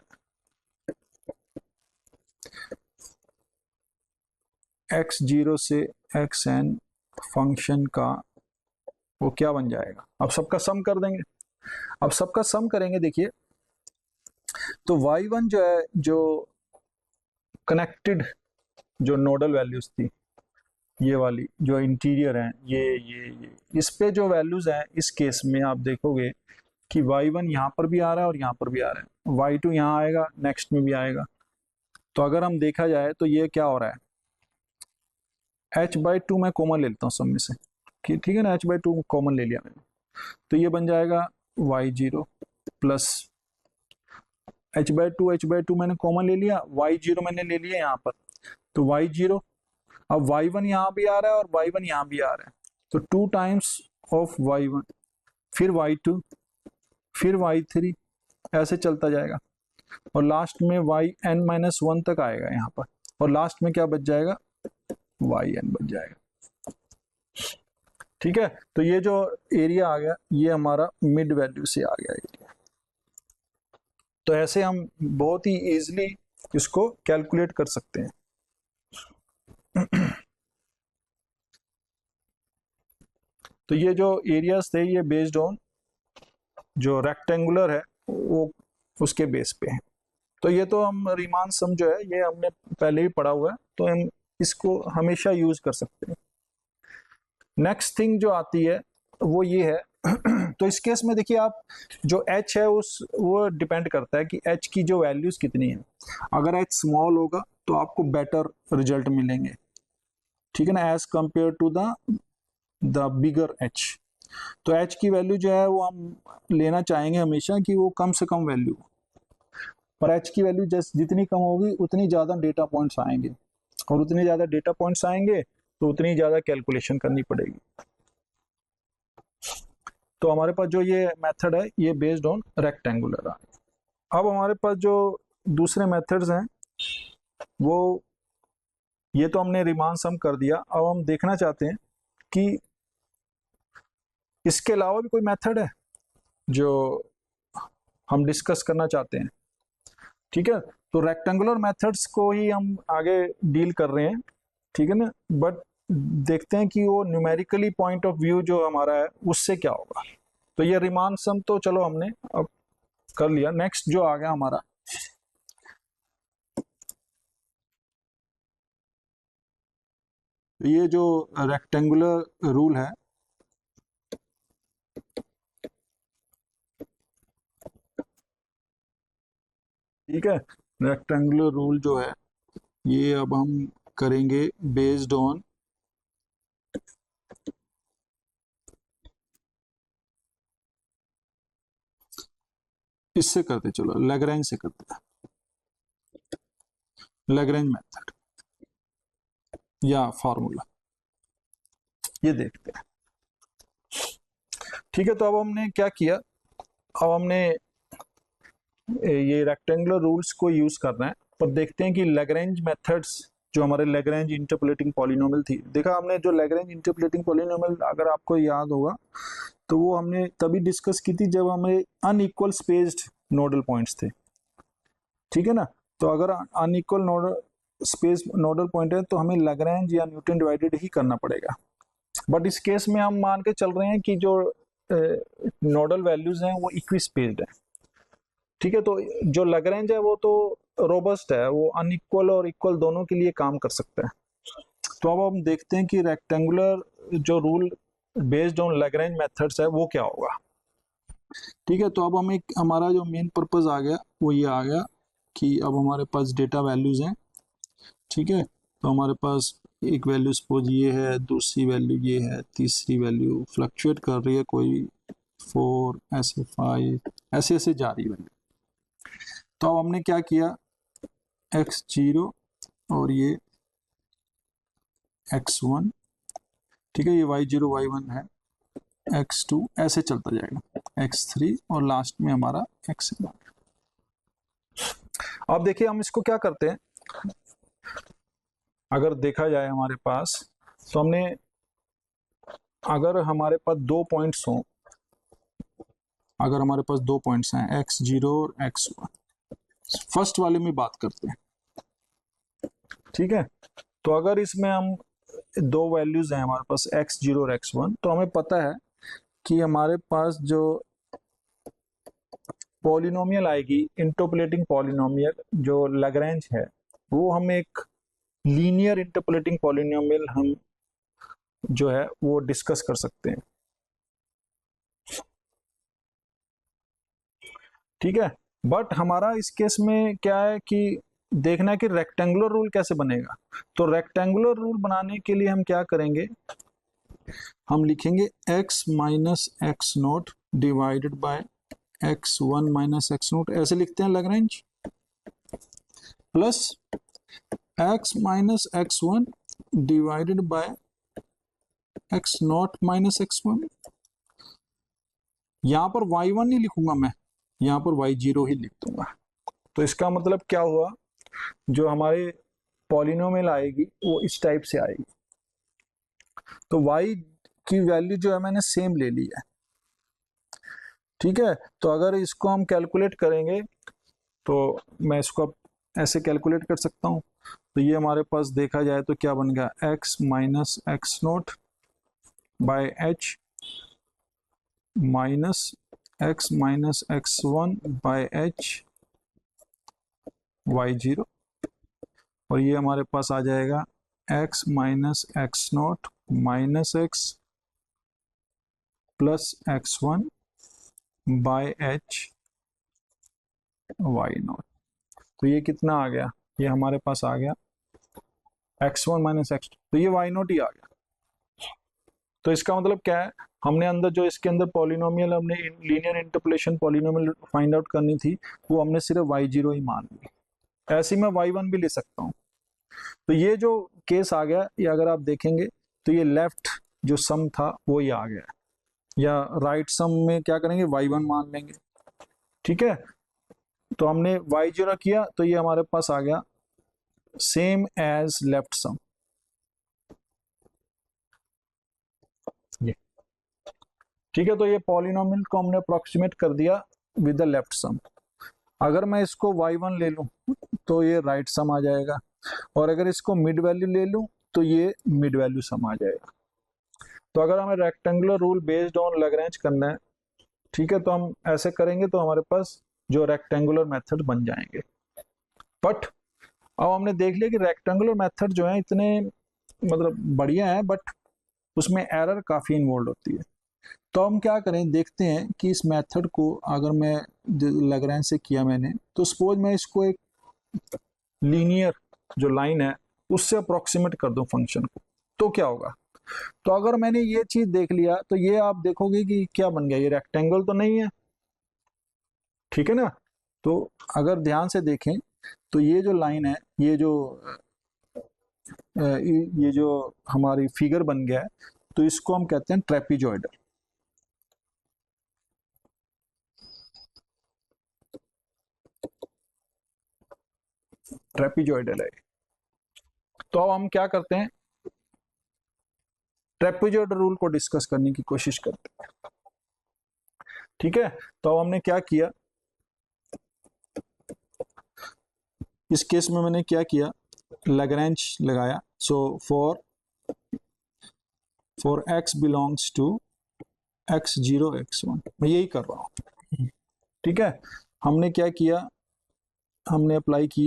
x0 से xn फंक्शन का वो क्या बन जाएगा, अब सबका सम कर देंगे। अब सबका सम करेंगे, देखिए तो y1 जो है, जो कनेक्टेड जो नोडल वैल्यूज थी, ये वाली जो इंटीरियर है, ये इस पे जो वैल्यूज हैं, इस केस में आप देखोगे कि y1 यहाँ पर भी आ रहा है और यहाँ पर भी आ रहा है, y2 यहाँ आएगा, नेक्स्ट में भी आएगा। तो अगर हम देखा जाए तो ये क्या हो रहा है, h/2 मैं कॉमन ले लेता हूँ सब में से, ठीक है ना, h/2 कॉमन ले लिया मैंने, तो ये बन जाएगा y0 प्लस h/2 मैंने कॉमन ले लिया, y0 मैंने ले लिया यहाँ पर, तो y0, अब y1 यहाँ भी आ रहा है और y1 यहाँ भी आ रहा है, तो 2 टाइम्स ऑफ y1, फिर y2, फिर y3, ऐसे चलता जाएगा और लास्ट में yn-1 तक आएगा यहाँ पर, और लास्ट में क्या बच जाएगा, yn बच जाएगा। ठीक है, तो ये जो एरिया आ गया ये हमारा मिड वैल्यू से आ गया एरिया। तो ऐसे हम बहुत ही इजीली इसको कैलकुलेट कर सकते हैं। तो ये जो एरियाज थे ये बेस्ड ऑन जो रेक्टेंगुलर है वो उसके बेस पे है। तो ये तो हम रीमान सम जो है ये हमने पहले ही पढ़ा हुआ है, तो हम इसको हमेशा यूज कर सकते हैं। नेक्स्ट थिंग जो आती है वो ये है तो इस केस में देखिए आप, जो h है उस वो डिपेंड करता है कि h की जो वैल्यूज कितनी है। अगर h स्मॉल होगा तो आपको बेटर रिजल्ट मिलेंगे, ठीक है ना, as compare to the bigger h। तो h की वैल्यू जो है वो हम लेना चाहेंगे हमेशा कि वो कम से कम वैल्यू, पर h की वैल्यू जितनी कम होगी उतनी ज़्यादा डेटा पॉइंट्स आएंगे, और उतने ज़्यादा डेटा पॉइंट्स आएंगे तो उतनी ज़्यादा कैलकुलेशन करनी पड़ेगी। तो हमारे पास जो ये मेथड है ये बेस्ड ऑन रेक्टेंगुलर है। अब हमारे पास जो दूसरे मेथड्स हैं वो, ये तो हमने रीमान सम कर दिया। अब हम देखना चाहते हैं कि इसके अलावा भी कोई मेथड है जो हम डिस्कस करना चाहते हैं। ठीक है, तो रेक्टेंगुलर मेथड्स को ही हम आगे डील कर रहे हैं, ठीक है ना, बट देखते हैं कि वो न्यूमेरिकली पॉइंट ऑफ व्यू जो हमारा है उससे क्या होगा। तो ये रीमान सम तो चलो हमने अब कर लिया। नेक्स्ट जो आ गया हमारा, ये जो रेक्टेंगुलर रूल है, ठीक है, रेक्टेंगुलर रूल जो है ये अब हम करेंगे बेस्ड ऑन इससे करते, चलो लैग्रेंज से करते हैं, लैग्रेंज मेथड या फॉर्मूला, ये देखते हैं। ठीक है, तो अब हमने क्या किया, अब हमने ये रेक्टेंगुलर रूल्स को यूज करना है, और देखते हैं कि लैग्रेंज मेथड्स जो हमारे लैग्रेंज इंटरपोलेटिंग पॉलिनोमियल थी, देखा हमने जो लैग्रेंज इंटरपोलेटिंग पॉलिनोमियल, अगर आपको याद होगा तो वो हमने तभी डिस्कस की थी जब हमें अनइक्वल स्पेस्ड नोडल पॉइंट्स थे, ठीक है ना। तो अगर unequal nodal space nodal point है तो हमें लैग्रेंज या न्यूटन डिवाइडेड ही करना पड़ेगा। बट इस केस में हम मान के चल रहे हैं कि जो नोडल वैल्यूज हैं वो इक्वी स्पेस्ड है, ठीक है, तो जो लैग्रेंज है वो तो रोबस्ट है, वो अनइक्वल और इक्वल दोनों के लिए काम कर सकता है। तो अब हम देखते हैं कि रेक्टेंगुलर जो rule based on Lagrange methods है वो क्या होगा। ठीक है, तो अब हम एक हमारा जो मेन पर्पस आ गया वो ये आ गया कि अब हमारे पास डेटा वैल्यूज हैं। ठीक है, तो हमारे पास एक वैल्यू सपोज ये है, दूसरी वैल्यू ये है, तीसरी वैल्यू फ्लक्चुएट कर रही है, कोई 4 ऐसे 5 ऐसे ऐसे जा रही है वैल्यू। तो अब हमने क्या किया, x0 और ये x1, ठीक है, ये y0 y1 है, x2 ऐसे चलता जाएगा, x3 और लास्ट में हमारा x7। अब देखिए हम इसको क्या करते हैं, अगर देखा जाए हमारे पास, तो हमने अगर हमारे पास दो पॉइंट्स हों, अगर हमारे पास दो पॉइंट्स हैं x0 और x1, फर्स्ट वाले में बात करते हैं। ठीक है, तो अगर इसमें हम दो वैल्यूज हैं हमारे पास x0 और x1, तो हमें पता है कि हमारे पास जो पॉलिनोमियल आएगी, इंटरपोलेटिंग पॉलिनोमियल जो लैग्रेंज है, वो हम एक लीनियर इंटरपोलेटिंग पॉलिनोमियल हम जो है वो डिस्कस कर सकते हैं। ठीक है, बट हमारा इस केस में क्या है कि देखना है कि रेक्टेंगुलर रूल कैसे बनेगा। तो रेक्टेंगुलर रूल बनाने के लिए हम क्या करेंगे, हम लिखेंगे x minus x note divided by x1 minus x note, ऐसे लिखते हैं Lagrange, plus x minus x1 divided by x not minus x1। यहां पर y1 नहीं लिखूंगा मैं, यहां पर y0 ही लिख दूंगा। तो इसका मतलब क्या हुआ, जो हमारे पॉलिनोमियल आएगी वो इस टाइप से आएगी। तो y की वैल्यू जो है मैंने सेम ले ली है। ठीक है, तो अगर इसको हम कैलकुलेट करेंगे तो मैं इसको अब ऐसे कैलकुलेट कर सकता हूँ। तो ये हमारे पास देखा जाए तो क्या बन गया, x minus x note by H minus x minus x1 by H y0, और ये हमारे पास आ जाएगा x minus x note minus x plus x1 by H y0। तो ये कितना आ गया, ये हमारे पास आ गया x1 माइनस x2, तो ये y0 ही आ गया। तो इसका मतलब क्या है, हमने अंदर जो इसके अंदर पॉलिनोमियल हमने linear interpolation polynomial find out करनी थी, वो हमने सिर्फ y0 ही मान ली। ऐसे ही मैं y1 भी ले सकता हूँ। तो ये जो केस आ गया, ये अगर आप देखेंगे तो ये लेफ्ट जो सम था वो ही आ गया, या राइट सम में क्या करेंगे, y1 मान लेंगे। ठीक है, तो हमने y0 किया तो ये हमारे पास आ गया सेम एज लेफ्ट सम। ये ठीक है, तो ये पॉलिनोमियल को हमने अप्रोक्सीमेट कर दिया विद द लेफ्ट सम। अगर मैं इसको y1 ले लूं तो ये राइट सम आ जाएगा, और अगर इसको मिड वैल्यू ले लूं तो ये मिड वैल्यू सम आ जाएगा। तो अगर हमें rectangular rule based on Lagrange करना है, ठीक है, तो हम ऐसे करेंगे तो हमारे पास जो रेक्टेंगुलर मेथड बन जाएंगे। बट अब हमने देख लिया कि रेक्टेंगुलर मेथड जो है इतने मतलब बढ़िया है, बट उसमें एरर काफ़ी इन्वॉल्व होती है। तो हम क्या करें, देखते हैं कि इस मेथड को अगर मैं लैग्रेंज से किया मैंने, तो सपोज मैं इसको एक लीनियर जो लाइन है उससे अप्रोक्सीमेट कर दूं फंक्शन को, तो क्या होगा। तो अगर मैंने ये चीज देख लिया तो ये आप देखोगे कि क्या बन गया, ये रेक्टेंगल तो नहीं है। ठीक है ना, तो अगर ध्यान से देखें तो ये जो लाइन है, ये जो हमारी फिगर बन गया है, तो इसको हम कहते हैं ट्रेपीजॉइडल। ट्रेपीजॉइडल है। तो अब हम क्या करते हैं, ट्रेपीजॉइडल रूल को डिस्कस करने की कोशिश करते हैं। ठीक है, तो अब हमने क्या किया, इस केस में मैंने क्या किया, लैग्रेंज लगाया। So for x belongs to x0 x1, मैं यही कर रहा हूँ। ठीक है, हमने क्या किया, हमने अप्लाई की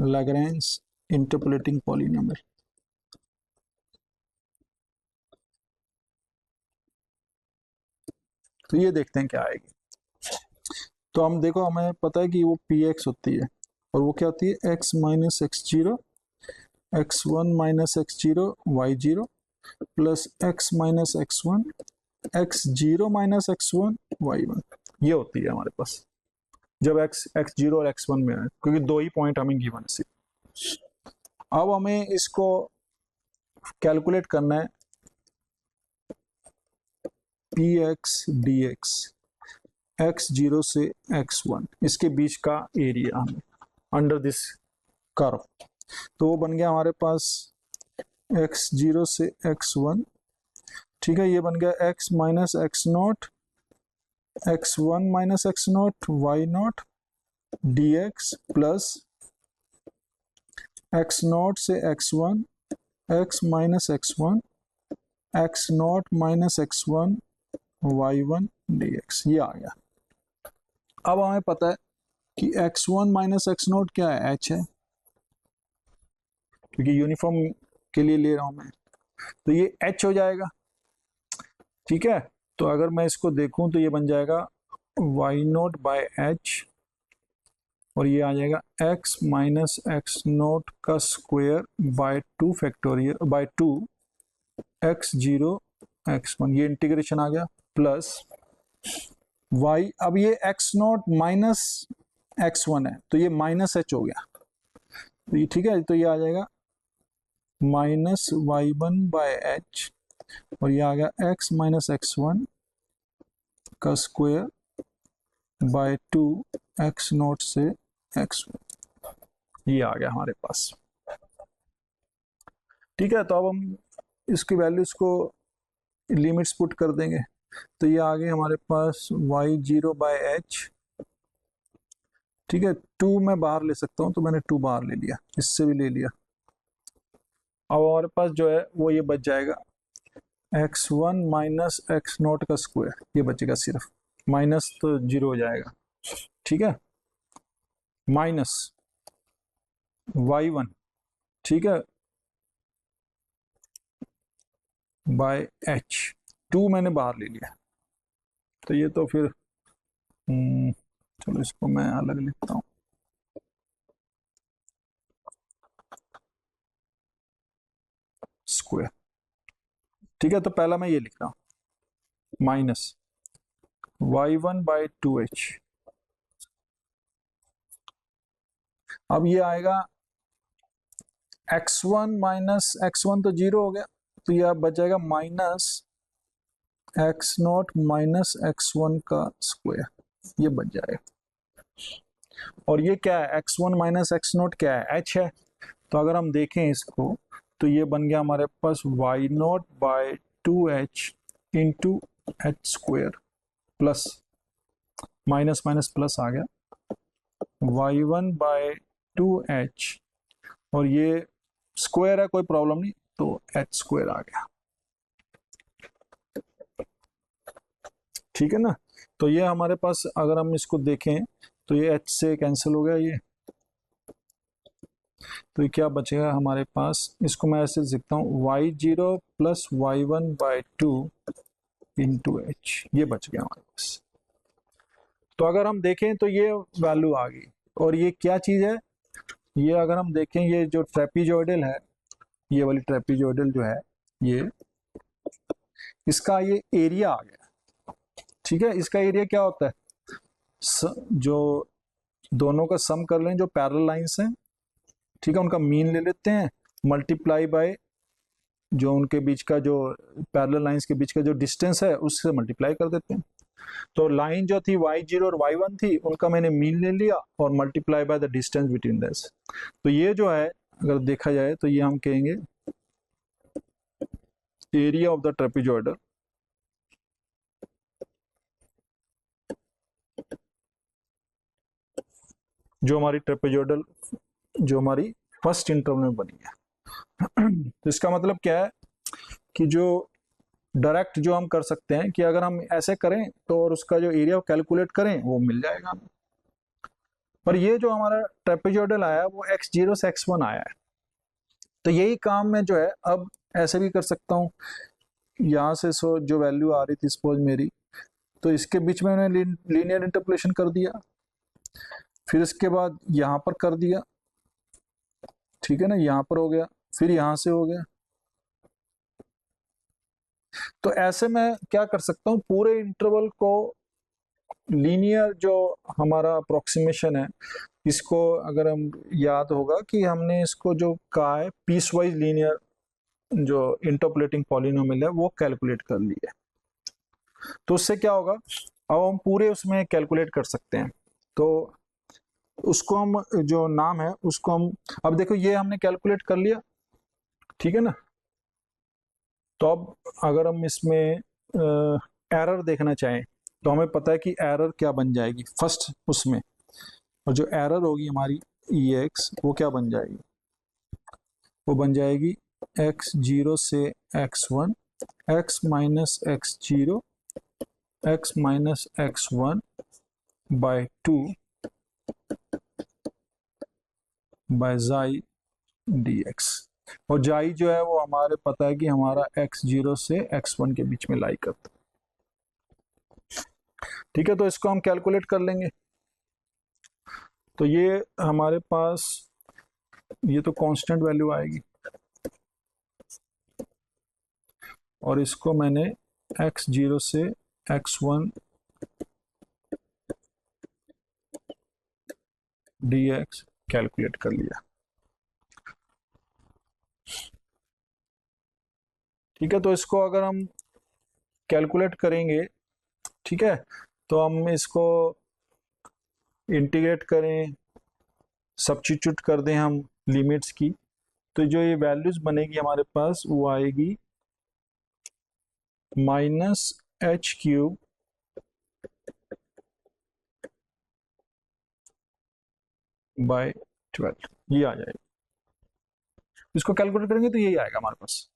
लैग्रेंज इंटरपोलेटिंग पॉलिनोमियल। तो ये देखते हैं क्या आएगी। तो हम देखो, हमें पता है कि वो पी एक्स होती है, और वो क्या होती है, x minus x zero, x one minus x zero y zero, plus x minus x one, x zero minus x one y one. ये होती है हमारे पास जब एक्स एक्स जीरो और एक्स वन में है, क्योंकि दो ही पॉइंट हमें गिवन है। अब हमें इसको कैलकुलेट करना है, P x d x, x zero से एक्स वन, इसके बीच का एरिया हमें अंडर दिस कर्व। तो वो बन गया हमारे पास एक्स जीरो से एक्स वन, ठीक है, ये बन गया x minus x not, x one minus x not y not d x, plus x not से x one, x minus x one, x not minus x one y one d x. ये आ गया। अब हमें पता है कि x one minus x not क्या है, एच है, क्योंकि यूनिफॉर्म के लिए ले रहा हूं मैं, तो ये एच हो जाएगा। ठीक है, तो अगर मैं इसको देखूं तो ये बन जाएगा वाई नोट बाय एच, और ये आ जाएगा एक्स माइनस एक्स नोट का square by two factorial by two x zero x one, ये इंटीग्रेशन आ गया, प्लस वाई, अब ये x note minus x one है तो ये माइनस एच हो गया, तो ये ठीक है, तो ये आ जाएगा minus y one by h, और ये आ गया एक्स माइनस एक्स वन का square by two x naught से एक्स वन, ये आ गया हमारे पास। ठीक है, तो अब हम इसकी वैल्यूज को लिमिट्स पुट कर देंगे, तो ये आ गए हमारे पास वाई जीरो बाय एच। ठीक है, टू मैं बाहर ले सकता हूँ तो मैंने टू बाहर ले लिया, इससे भी ले लिया। अब हमारे पास जो है वो ये बच जाएगा x one minus x not का स्क्वायर, ये बचेगा सिर्फ, माइनस तो जीरो हो जाएगा। ठीक है, माइनस वाई वन, ठीक है, बाय एच, टू मैंने बाहर ले लिया, तो ये तो फिर चलो इसको मैं अलग लिखता हूँ, स्क्वायर। ठीक है, तो पहला मैं ये लिख रहा हूँ minus y one by two h, अब ये आएगा x one minus x one, तो जीरो हो गया, तो ये बच जाएगा minus x not minus x one का स्क्वायर, ये बच जाएगा। और ये क्या है, x one minus x not क्या है, एच है, तो अगर हम देखें इसको तो ये बन गया हमारे पास y not by two h into h square, plus minus minus plus आ गया y one by two h, और ये स्क्वायर है कोई प्रॉब्लम नहीं, तो एच स्क्वायर आ गया। ठीक है ना, तो ये हमारे पास अगर हम इसको देखें तो ये एच से कैंसिल हो गया ये, तो ये क्या बचेगा हमारे पास, इसको मैं ऐसे लिखता हूँ y zero plus y one by two into h, ये बच गया हमारे पास। तो अगर हम देखें तो ये वैल्यू आ गई, और ये क्या चीज़ है, ये अगर हम देखें ये जो ट्रेपीजॉइडल है, ये वाली ट्रेपीजॉइडल जो है, ये इसका ये एरिया आ गया। ठीक है, इसका एरिया क्या होता है, जो दोनों का सम कर लें जो पैरेलल लाइंस हैं, ठीक है, उनका मीन ले लेते हैं, मल्टीप्लाई बाय जो उनके बीच का जो पैरेलल लाइंस के बीच का जो डिस्टेंस है उससे मल्टीप्लाई कर देते हैं। तो लाइन जो थी y0 और y1 थी, उनका मैंने मीन ले लिया और multiply by the distance between this. तो ये जो है अगर देखा जाए तो ये हम कहेंगे एरिया ऑफ द ट्रेपीजॉइडल, जो हमारी ट्रेपीजॉइडल जो हमारी फर्स्ट इंटरवल में बनी है। तो इसका मतलब क्या है कि जो डायरेक्ट जो हम कर सकते हैं कि अगर हम ऐसे करें तो और उसका जो एरिया कैलकुलेट करें वो मिल जाएगा हमें। पर ये जो हमारा ट्रेपेजॉइडल आया वो x0 से x1 आया है, तो यही काम मैं जो है अब ऐसे भी कर सकता हूँ। यहाँ से सो जो वैल्यू आ रही थी सपोज मेरी, तो इसके बीच में मैंने लीनियर इंटरपोलेशन कर दिया, फिर इसके बाद यहाँ पर कर दिया, ठीक है ना, यहाँ पर हो गया, फिर यहाँ से हो गया। तो ऐसे मैं क्या कर सकता हूँ, पूरे इंटरवल को लीनियर जो हमारा अप्रोक्सीमेशन है, इसको अगर हम याद होगा कि हमने इसको जो कहा है पीस वाइज लीनियर जो इंटरपोलेटिंग पॉलिनोमियल है वो कैलकुलेट कर लिया। तो उससे क्या होगा, अब हम पूरे उसमें कैलकुलेट कर सकते हैं। तो उसको हम जो नाम है उसको हम, अब देखो ये हमने कैलकुलेट कर लिया, ठीक है ना। तो अब अगर हम इसमें एरर देखना चाहें तो हमें पता है कि एरर क्या बन जाएगी फर्स्ट उसमें, और जो एरर होगी हमारी EX वो क्या बन जाएगी, वो बन जाएगी x0 से x1 x minus x0 x minus x1 by 2 by जाई dx। और जाई जो है वो हमारे पता है कि हमारा x0 से x1 के बीच में लाई करता है, ठीक है। तो इसको हम कैलकुलेट कर लेंगे। तो ये हमारे पास ये तो कांस्टेंट वैल्यू आएगी, और इसको मैंने x0 से x1 dx कैलकुलेट कर लिया, ठीक है। तो इसको अगर हम कैलकुलेट करेंगे, ठीक है, तो हम इसको इंटीग्रेट करें, सब्स्टिट्यूट कर दें हम लिमिट्स की, तो जो ये वैल्यूज बनेगी हमारे पास वो आएगी -h³ बाय 12, ये आ जाएगा। इसको कैलकुलेट करेंगे तो यही आएगा हमारे पास,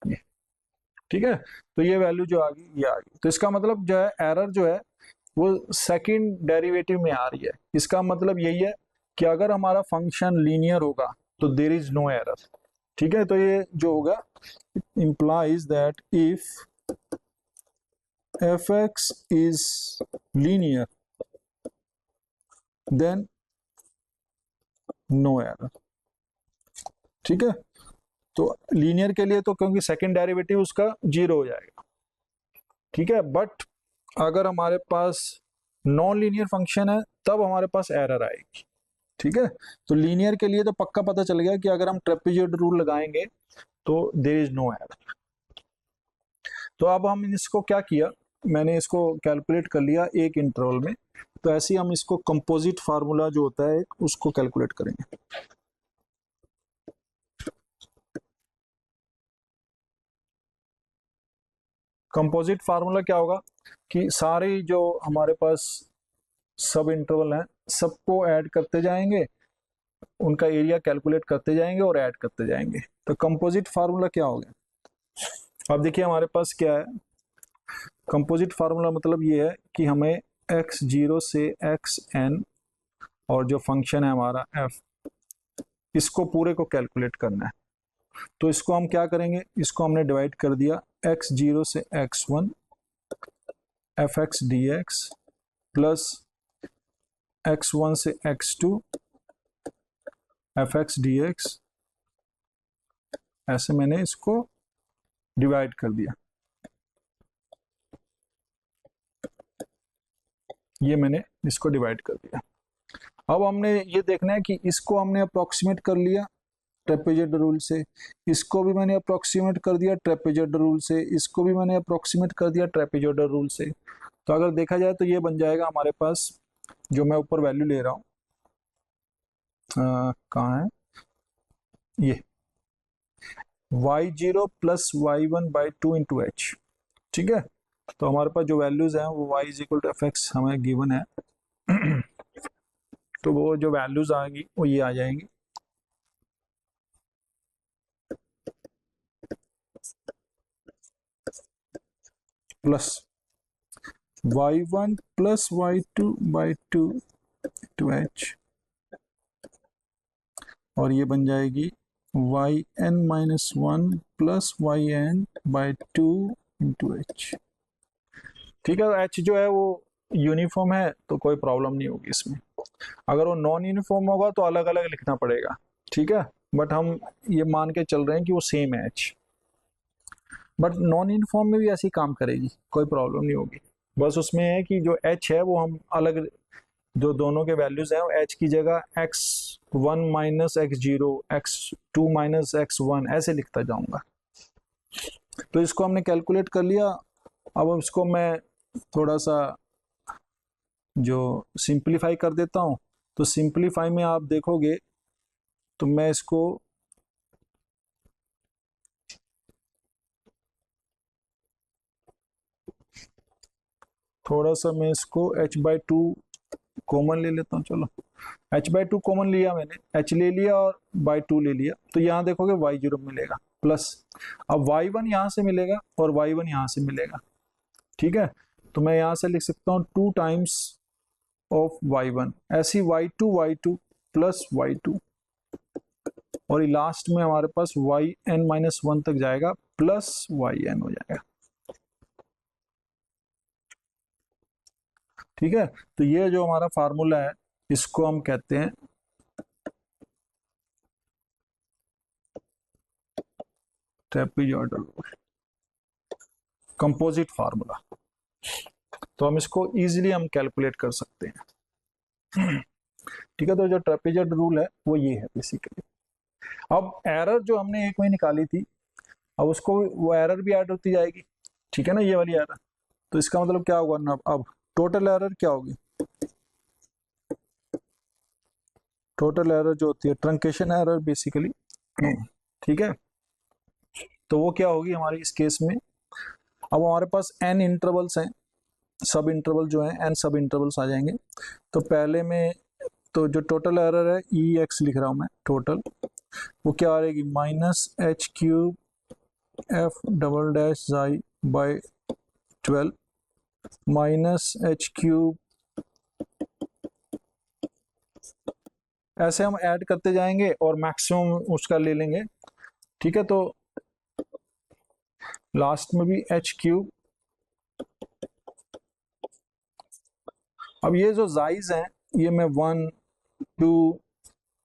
ये, ठीक है। तो ये वैल्यू जो आ गई ये आ गई। तो इसका मतलब जो है एरर जो है वो सेकंड डेरिवेटिव में आ रही है। इसका मतलब यही है कि अगर हमारा फंक्शन लीनियर होगा तो देर इज नो एरर, ठीक है। तो ये जो होगा implies that if fx is linear then no error, ठीक है। तो लीनियर के लिए तो क्योंकि सेकंड डेरिवेटिव उसका 0 हो जाएगा, ठीक है। बट अगर हमारे पास नॉन लीनियर फंक्शन है तब हमारे पास एरर आएगी, ठीक है। तो लीनियर के लिए तो पक्का पता चल गया कि अगर हम ट्रेपेजॉइडल रूल लगाएंगे तो देयर इज नो एरर। तो अब हम इसको क्या किया, मैंने इसको कैलकुलेट कर लिया एक इंटरवल में। तो ऐसे ही हम इसको कंपोजिट फार्मूला जो होता है उसको कैलकुलेट करेंगे। कंपोजिट फार्मूला क्या होगा कि सारे जो हमारे पास सब इंटरवल हैं सबको ऐड करते जाएंगे, उनका एरिया कैलकुलेट करते जाएंगे और ऐड करते जाएंगे। तो कंपोजिट फार्मूला क्या हो गया, अब देखिए हमारे पास क्या है। कंपोजिट फार्मूला मतलब ये है कि हमें x0 से xn और जो फंक्शन है हमारा f, इसको पूरे को कैलकुलेट करना है। तो इसको हम क्या करेंगे, इसको हमने डिवाइड कर दिया x0 से x1 fx dx plus x1 से x2 fx dx, ऐसे मैंने इसको डिवाइड कर दिया। ये मैंने इसको डिवाइड कर दिया। अब हमने ये देखना है कि इसको हमने अप्रोक्सीमेट कर लिया ट्रेपेजॉइडल रूल से, इसको भी मैंने अप्रोक्सीमेट कर दिया ट्रेपेजॉइडल रूल से, इसको भी मैंने अप्रोक्सीमेट कर दिया ट्रेपेजॉइडल रूल से। तो अगर देखा जाए तो ये बन जाएगा हमारे पास, जो मैं ऊपर वैल्यू ले रहा हूँ, कहाँ है ये, y0 plus y1 by 2 into H, ठीक है। तो हमारे पास जो वैल्यूज हैं वो y is equal to f x हमें गिवन है। तो वो जो वैल्यूज आएंगी वो ये आ जाएंगी। Plus y1 plus y2 by 2 to h, और ये बन जाएगी yn minus 1 plus yn by 2 into h। ठीक है, h जो है वो यूनिफॉर्म है तो कोई प्रॉब्लम नहीं होगी इसमें। अगर वो नॉन यूनिफॉर्म होगा तो अलग अलग लिखना पड़ेगा, ठीक है, बट हम ये मान के चल रहे हैं कि वो सेम है h। बट नॉन यूनिफॉर्म में भी ऐसी काम करेगी, कोई प्रॉब्लम नहीं होगी। बस उसमें है कि जो h है वो हम अलग, जो दोनों के वैल्यूज हैं h की जगह x1 minus x0, x2 minus x1 ऐसे लिखता जाऊंगा। तो इसको हमने कैलकुलेट कर लिया। अब इसको मैं थोड़ा सा जो सिंप्लीफाई कर देता हूँ। तो सिंप्लीफाई में आप देखोगे तो मैं इसको थोड़ा सा, मैं इसको h/2 कॉमन ले लेता हूँ। चलो h/2 कॉमन लिया मैंने, h ले लिया और बाई 2 ले लिया, तो यहाँ देखोगे y0 मिलेगा प्लस, अब y1 यहाँ से मिलेगा और y1 यहाँ से मिलेगा। ठीक है, तो मैं यहाँ से लिख सकता हूँ 2 टाइम्स ऑफ y1, ऐसी y2 प्लस y2, और लास्ट में हमारे पास yn माइनस 1 तक जाएगा प्लस yn हो जाएगा। ठीक है, तो ये जो हमारा फार्मूला है इसको हम कहते हैं ट्रेपेजॉइडल रूल, कंपोजिट फार्मूला। तो हम इसको इजीली हम कैलकुलेट कर सकते हैं। ठीक है, तो जो ट्रेपेजॉइडल रूल है वो ये है बेसिकली। अब एरर जो हमने एक में निकाली थी, अब उसको वो एरर भी ऐड होती जाएगी। ठीक है ना, ये वाली एरर। तो इसका मतलब क्या होगा ना, अब टोटल एरर क्या होगी, टोटल एरर जो होती है ट्रंकेशन एरर बेसिकली। ठीक है, तो वो क्या होगी हमारी इस केस में। अब हमारे पास n इंटरवल्स हैं, सब इंटरवल जो है n सब इंटरवल्स आ जाएंगे। तो पहले में तो जो टोटल एरर है ex लिख रहा हूं मैं, टोटल वो क्या आ रहेगी, -h³ f" बाई 12 -h³, ऐसे हम ऐड करते जाएंगे और मैक्सिमम उसका ले लेंगे। ठीक है, तो लास्ट में भी h³। अब ये जो जाइज हैं ये मैं 1 2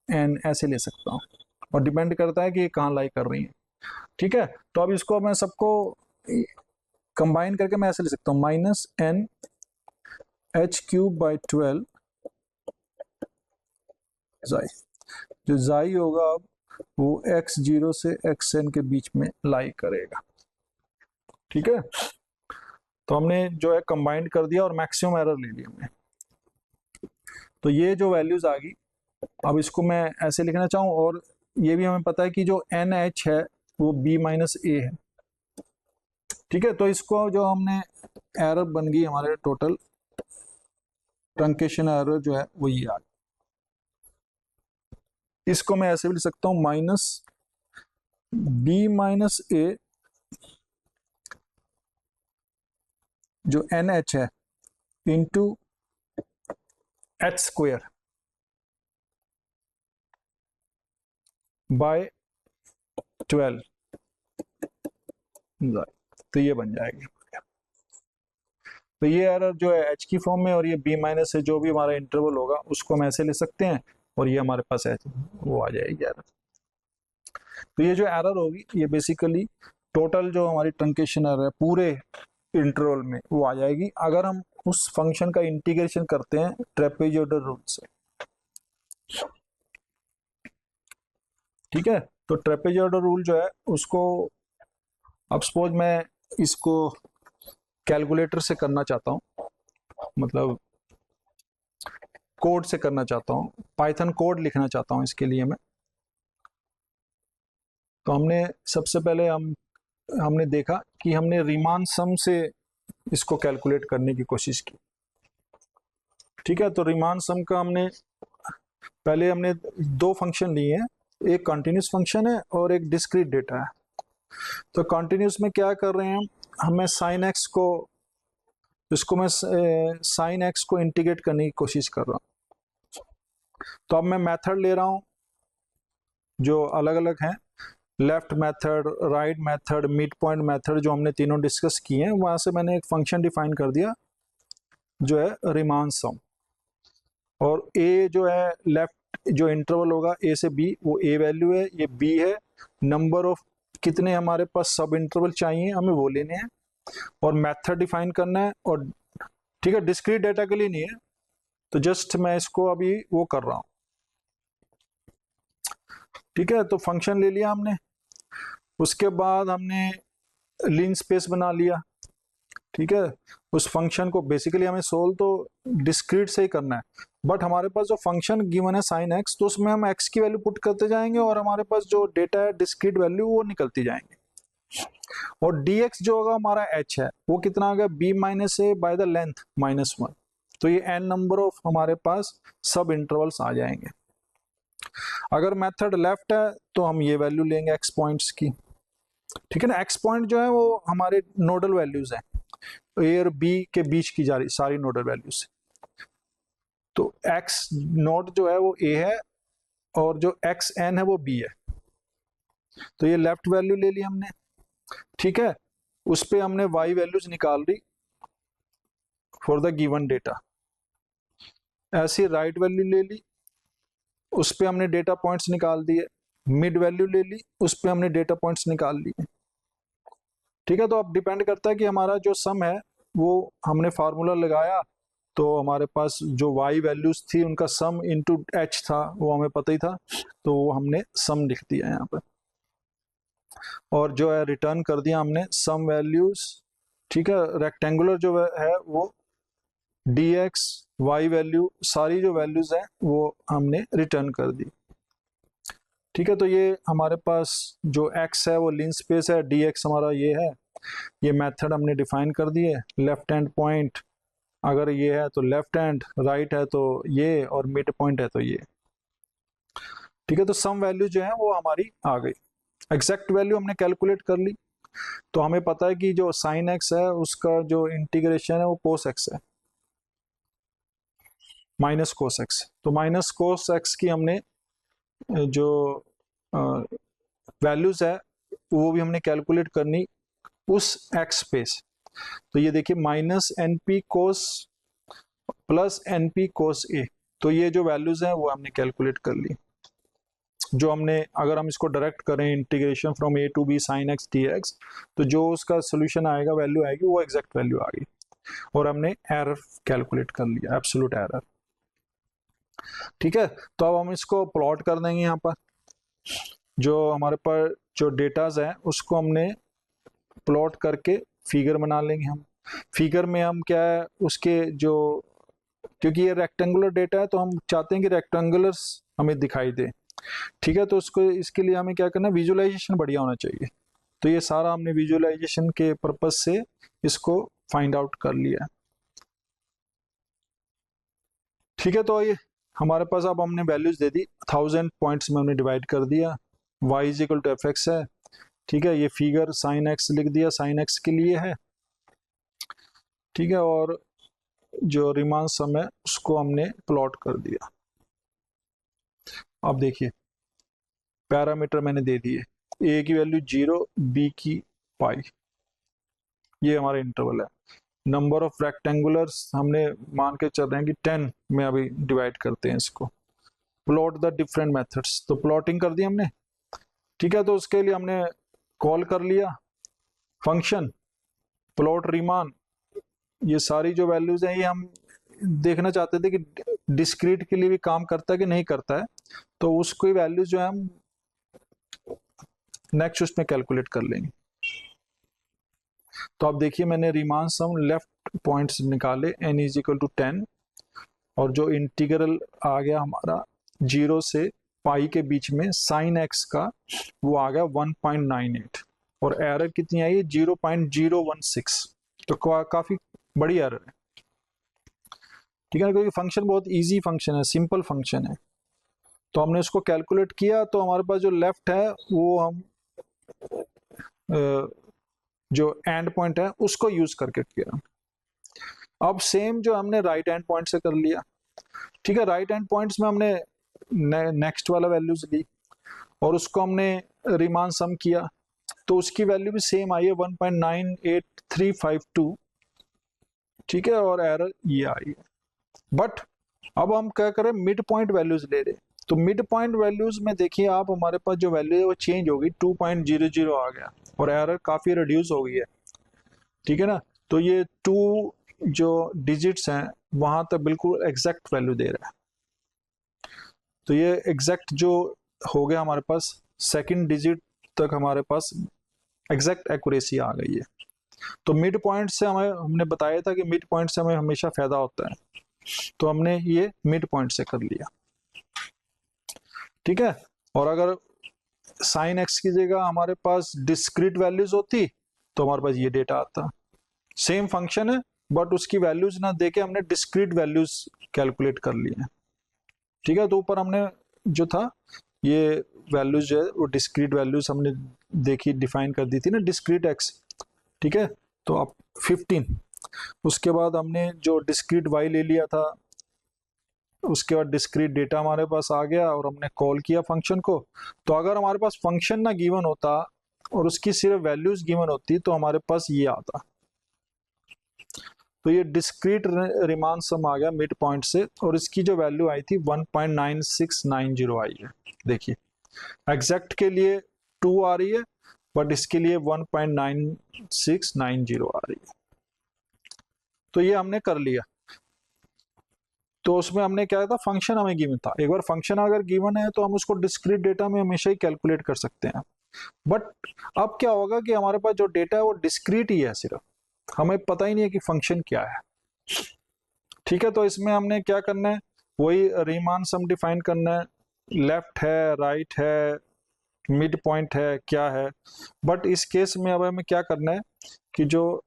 n ऐसे ले सकता हूँ, और डिपेंड करता है कि ये कहाँ लाई कर रही है। ठीक है, तो अब इसको मैं सबको कंबाइन करके मैं ऐसे ले सकता हूँ -n h³ बाई 12 जाई। जो जाई होगा अब वो x0 से xn के बीच में लाई करेगा। ठीक है, तो हमने जो है कंबाइंड कर दिया और मैक्सिमम एरर ले लिया हमने। तो ये जो वैल्यूज आ गई, अब इसको मैं ऐसे लिखना चाहूँ, और ये भी हमें पता है कि जो NH है वो B माइनस A है। ठीक है, तो इसको जो हमने एरर बन गई हमारे टोटल ट्रंकेशन एरर जो है वो ये आ गई। इसको मैं ऐसे भी लिख सकता हूँ -B माइनस A जो NH है इंटू h² बाय 12, तो ये बन जाएगी। तो ये एरर जो है h की फॉर्म में, और ये B माइनस से जो भी हमारा इंटरवल होगा उसको हम ऐसे ले सकते हैं, और ये हमारे पास है वो आ जाएगी एरर। तो ये जो एरर होगी ये बेसिकली टोटल जो हमारी ट्रंकेशन एरर है पूरे इंटरवल में वो आ जाएगी, अगर हम उस फंक्शन का इंटीग्रेशन करते हैं ट्रेपेजॉइडल रूल से। ठीक है, तो ट्रेपेजॉइडल रूल जो है उसको, अब सपोज मैं इसको कैलकुलेटर से करना चाहता हूँ, मतलब कोड से करना चाहता हूँ, पाइथन कोड लिखना चाहता हूँ इसके लिए मैं। तो हमने सबसे पहले हमने देखा कि हमने रीमान सम से इसको कैलकुलेट करने की कोशिश की। ठीक है, तो रीमान सम का हमने हमने दो फंक्शन लिए हैं, एक कंटिन्यूस फंक्शन है और एक डिस्क्रीट डेटा है। तो कंटिन्यूस में क्या कर रहे हैं हम, हमें साइन एक्स को, इसको मैं साइन एक्स को इंटीग्रेट करने की कोशिश कर रहा हूँ। तो अब मैं मेथड ले रहा हूँ जो अलग अलग हैं, left method, right method, mid point method, जो हमने तीनों डिस्कस किए हैं। वहाँ से मैंने एक फंक्शन डिफाइन कर दिया जो है रीमान सम, और ए जो है लेफ्ट जो इंटरवल होगा ए से बी, वो ए वैल्यू है, ये बी है। नंबर ऑफ कितने हमारे पास सब इंटरवल चाहिए हमें वो लेने हैं, और मेथड डिफाइन करना है। और ठीक है, डिस्क्रीट डेटा के लिए नहीं है, तो जस्ट मैं इसको अभी वो कर रहा हूँ। ठीक है, तो फंक्शन ले लिया हमने, उसके बाद हमने लीन स्पेस बना लिया। ठीक है, उस फंक्शन को बेसिकली हमें सोल्व तो डिस्क्रीट से ही करना है, बट हमारे पास जो फंक्शन गिवन है साइन एक्स, तो उसमें हम एक्स की वैल्यू पुट करते जाएंगे और हमारे पास जो डेटा है डिस्क्रीट वैल्यू वो निकलती जाएंगे। और dx जो होगा हमारा h है, वो कितना आ गया, b minus A by the length -1। तो ये n नंबर ऑफ हमारे पास सब इंटरवल्स आ जाएंगे। अगर मेथड लेफ्ट है तो हम ये वैल्यू लेंगे x पॉइंट्स की। ठीक है ना, x पॉइंट जो है वो हमारे नोडल वैल्यूज हैं, ए और बी के बीच की जा रही सारी नोडल वैल्यूज। तो x नोड जो है वो a है और जो xn है वो b है। तो ये लेफ्ट वैल्यू ले ली हमने। ठीक है, उस पे हमने y वैल्यूज निकाल ली फॉर द गिवन डेटा। ऐसी राइट वैल्यू ले ली, उस पे हमने डेटा पॉइंट्स निकाल दिए। मिड वैल्यू ले ली, उस पे हमने डेटा पॉइंट्स निकाल लिए। ठीक है, तो अब डिपेंड करता है कि हमारा जो सम है वो हमने फार्मूला लगाया, तो हमारे पास जो y वैल्यूज थी उनका सम इनटू h था, वो हमें पता ही था, तो वो हमने सम लिख दिया यहाँ पर। और जो है रिटर्न कर दिया हमने सम वैल्यूज। ठीक है, रेक्टेंगुलर जो है वो dx y वैल्यू सारी जो वैल्यूज हैं वो हमने रिटर्न कर दी। ठीक है, तो ये हमारे पास जो x है वो लीन स्पेस है, dx हमारा ये है। ये मेथड हमने डिफाइन कर दिए। लेफ्ट हैंड पॉइंट अगर ये है तो लेफ्ट हैंड, राइट है तो ये, और मिड पॉइंट है तो ये। ठीक है, तो सम वैल्यू जो है वो हमारी आ गई। एग्जैक्ट वैल्यू हमने कैलकुलेट कर ली, तो हमें पता है कि जो साइन एक्स है उसका जो इंटीग्रेशन है वो कोस एक्स है, माइनस कोस एक्स। तो माइनस कोस एक्स की हमने जो वैल्यूज है वो भी हमने कैलकुलेट करनी उस एक्स पे। तो ये देखिए minus N P cos plus N P cos ए, तो ये जो वैल्यूज हैं वो हमने कैलकुलेट कर ली। जो हमने, अगर हम इसको डायरेक्ट करें integration from a to b sine x d x, तो जो उसका सोल्यूशन आएगा, वैल्यू आएगी, वो एग्जैक्ट वैल्यू आ गई। और हमने एरर कैलकुलेट कर लिया, एब्सोल्यूट एरर। ठीक है, तो अब हम इसको प्लॉट कर देंगे। यहाँ पर जो हमारे पास जो डेटाज है उसको हमने प्लॉट करके फिगर बना लेंगे। हम फिगर में हम क्या है उसके जो, क्योंकि ये रेक्टेंगुलर डेटा है तो हम चाहते हैं कि रेक्टेंगुलर्स हमें दिखाई दे। ठीक है, तो उसको, इसके लिए हमें क्या करना है, विजुअलाइजेशन बढ़िया होना चाहिए। तो ये सारा हमने विजुअलाइजेशन के पर्पज से इसको फाइंड आउट कर लिया। ठीक है, तो ये हमारे पास अब हमने वैल्यूज दे दी, 1000 पॉइंट्स में हमने डिवाइड कर दिया। y is equal to f x है। ठीक है, ये फिगर साइन एक्स लिख दिया, साइन एक्स के लिए है। ठीक है, और जो रिमान सम है उसको हमने प्लॉट कर दिया। अब देखिए पैरामीटर मैंने दे दिए, a की वैल्यू 0, b की पाई, ये हमारा इंटरवल है। नंबर ऑफ रेक्टेंगुलर्स हमने मान के चल रहे हैं कि 10 में अभी डिवाइड करते हैं इसको। प्लॉट द डिफरेंट मेथड्स, तो प्लॉटिंग कर दी हमने। ठीक है, तो उसके लिए हमने कॉल कर लिया फंक्शन प्लॉट रीमान। ये सारी जो वैल्यूज हैं ये हम देखना चाहते थे कि डिस्क्रीट के लिए भी काम करता है कि नहीं करता है, तो उसकी वैल्यूज जो है हम नेक्स्ट उसमें कैलकुलेट कर लेंगे। तो अब देखिए मैंने रीमान सम लेफ्ट पॉइंट्स निकाले, n इज इक्वल टू 10, और जो इंटीग्रल आ गया हमारा 0 से पाई के बीच में साइन एक्स का, वो आ गया 1.98, और एरर कितनी आई है, 0.016। तो काफी बड़ी एरर है। ठीक है, क्योंकि फंक्शन बहुत इजी फंक्शन है, सिंपल फंक्शन है। तो हमने इसको कैलकुलेट किया, तो हमारे पास जो लेफ्ट है वो हम जो एंड पॉइंट है उसको यूज करके किया। अब सेम जो हमने राइट एंड पॉइंट से कर लिया, ठीक है। राइट एंड पॉइंट्स में हमने नेक्स्ट वाला वैल्यूज ली और उसको हमने रीमान सम किया, तो उसकी वैल्यू भी सेम आई है 1.98352, ठीक है, और एरर ये आई है। बट अब हम क्या करें, मिड पॉइंट वैल्यूज ले रहे, तो मिड पॉइंट वैल्यूज में देखिए आप, हमारे पास जो वैल्यू है वो चेंज होगी, 2.00 आ गया और एरर काफी रिड्यूस हो गई है, ठीक है ना। तो ये 2 जो डिजिट्स हैं वहां तक बिल्कुल एग्जैक्ट वैल्यू दे रहा है। तो ये एग्जैक्ट जो हो गया हमारे पास, सेकंड डिजिट तक हमारे पास एग्जैक्ट एक्यूरेसी आ गई है। तो मिड पॉइंट से हमने बताया था कि मिड पॉइंट से हमें हमेशा फायदा होता है, तो हमने ये मिड पॉइंट से कर लिया, ठीक है। और अगर साइन एक्स की जगह हमारे पास डिस्क्रीट वैल्यूज होती तो हमारे पास ये डेटा आता। सेम फंक्शन है बट उसकी वैल्यूज ना देके हमने डिस्क्रीट वैल्यूज कैलकुलेट कर लिए हैं, ठीक है। तो ऊपर हमने जो था ये वैल्यूज जो है वो डिस्क्रीट वैल्यूज हमने देखी, डिफाइन कर दी थी ना, डिस्क्रीट एक्स, ठीक है। तो अब 15, उसके बाद हमने जो डिस्क्रीट वाई ले लिया था, उसके बाद डिस्क्रीट डेटा हमारे पास आ गया और हमने कॉल किया फंक्शन को। तो अगर हमारे पास फंक्शन ना गिवन होता और उसकी सिर्फ वैल्यूज गिवन होती तो हमारे पास ये आता। तो ये डिस्क्रीट रिमान सम आ गया मिड पॉइंट से और इसकी जो वैल्यू आई थी 1.9690 आई है। देखिए एग्जैक्ट के लिए 2 आ रही है बट इसके लिए 1.9690 आ रही है। तो ये हमने कर लिया। तो उसमें हमने क्या था, फंक्शन हमें गिवन था। एक बार फंक्शन अगर गिवन है तो हम उसको डिस्क्रीट डेटा में हमेशा ही कैलकुलेट कर सकते हैं। बट अब क्या होगा कि हमारे पास जो डेटा है वो डिस्क्रीट ही है, सिर्फ हमें पता ही नहीं है कि फंक्शन क्या है, ठीक है। तो इसमें हमने क्या करना है, वही रीमान सम डिफाइन करना है, लेफ्ट है, राइट है, मिड पॉइंट है, क्या है। बट इस केस में अब हमें क्या करना है कि जो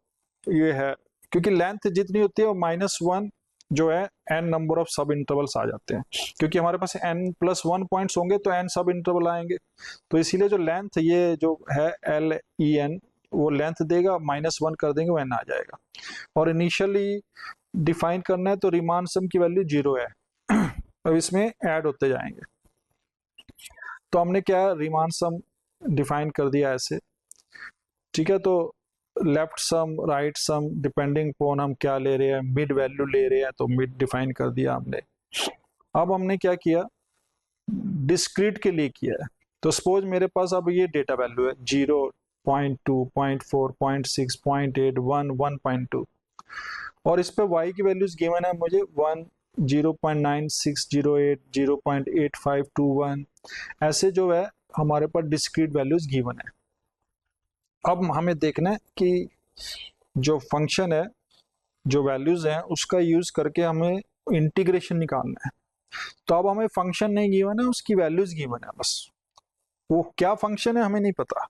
ये है, क्योंकि लेंथ जितनी होती है वो -1 जो है n नंबर ऑफ सब इंटरवल्स आ जाते हैं, क्योंकि हमारे पास n+1 पॉइंट्स होंगे तो n सब इंटरवल आएंगे। तो इसीलिए जो लेंथ ये जो है LEN वो लेंथ देगा, -1 कर देंगे वो n आ जाएगा। और इनिशियली डिफाइन करना है तो रीमान सम की वैल्यू 0 है। अब इसमें ऐड होते जाएंगे। तो हमने क्या रीमान सम डिफाइन कर दिया ऐसे, ठीक है। तो लेफ्ट सम, राइट सम, डिपेंडिंग अपॉन हम क्या ले रहे हैं, मिड वैल्यू ले रहे हैं तो मिड डिफाइन कर दिया हमने। अब हमने क्या किया, डिस्क्रीट के लिए किया है। तो सपोज मेरे पास अब ये डेटा वैल्यू है 0, 0.2, 0.4, 0.6, 0.8, 1, 1.2 और इस पे y की वैल्यूज गिवन है मुझे 1, 0.9608, 0.8521, ऐसे जो है हमारे पास डिस्क्रीट वैल्यूज गिवन है। अब हमें देखना है कि जो फंक्शन है, जो वैल्यूज हैं उसका यूज करके हमें इंटीग्रेशन निकालना है। तो अब हमें फंक्शन नहीं गिवन है, उसकी वैल्यूज गिवन है, बस वो क्या फंक्शन है हमें नहीं पता।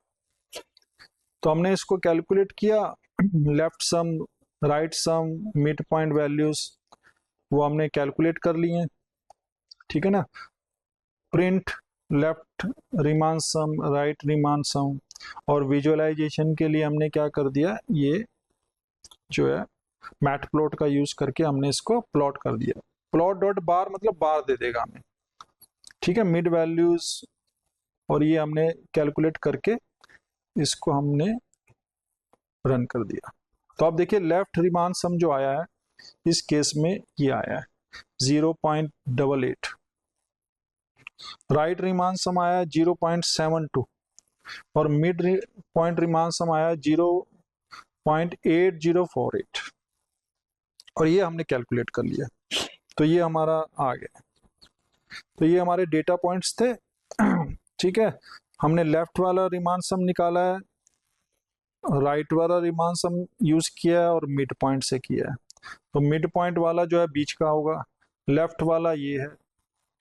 तो हमने इसको कैलकुलेट किया, लेफ्ट सम, राइट सम, मिड पॉइंट वैल्यूज वो हमने कैलकुलेट कर लिए, ठीक है ना। Print left Riemann sum, right Riemann sum, और विजुअलाइजेशन के लिए हमने क्या कर दिया, ये जो है मैटप्लॉट का यूज करके हमने इसको प्लॉट कर दिया। प्लॉट डॉट बार मतलब बार दे देगा हमें, ठीक है, मिड वैल्यूज, और ये हमने कैलकुलेट करके इसको हमने रन कर दिया। तो आप देखिए लेफ्ट रीमान सम जो आया है इस केस में ये आया है 0.88, राइट रीमान सम आया 0.72 और मिड पॉइंट रीमान सम आया 0.8048 और ये हमने कैलकुलेट कर लिया। तो ये हमारा आ गया। तो ये हमारे डेटा पॉइंट्स थे, ठीक है। हमने लेफ्ट वाला रीमान सम निकाला है, राइट वाला रीमान सम यूज किया है और मिड पॉइंट से किया है। तो मिड पॉइंट वाला जो है बीच का होगा, लेफ्ट वाला ये है,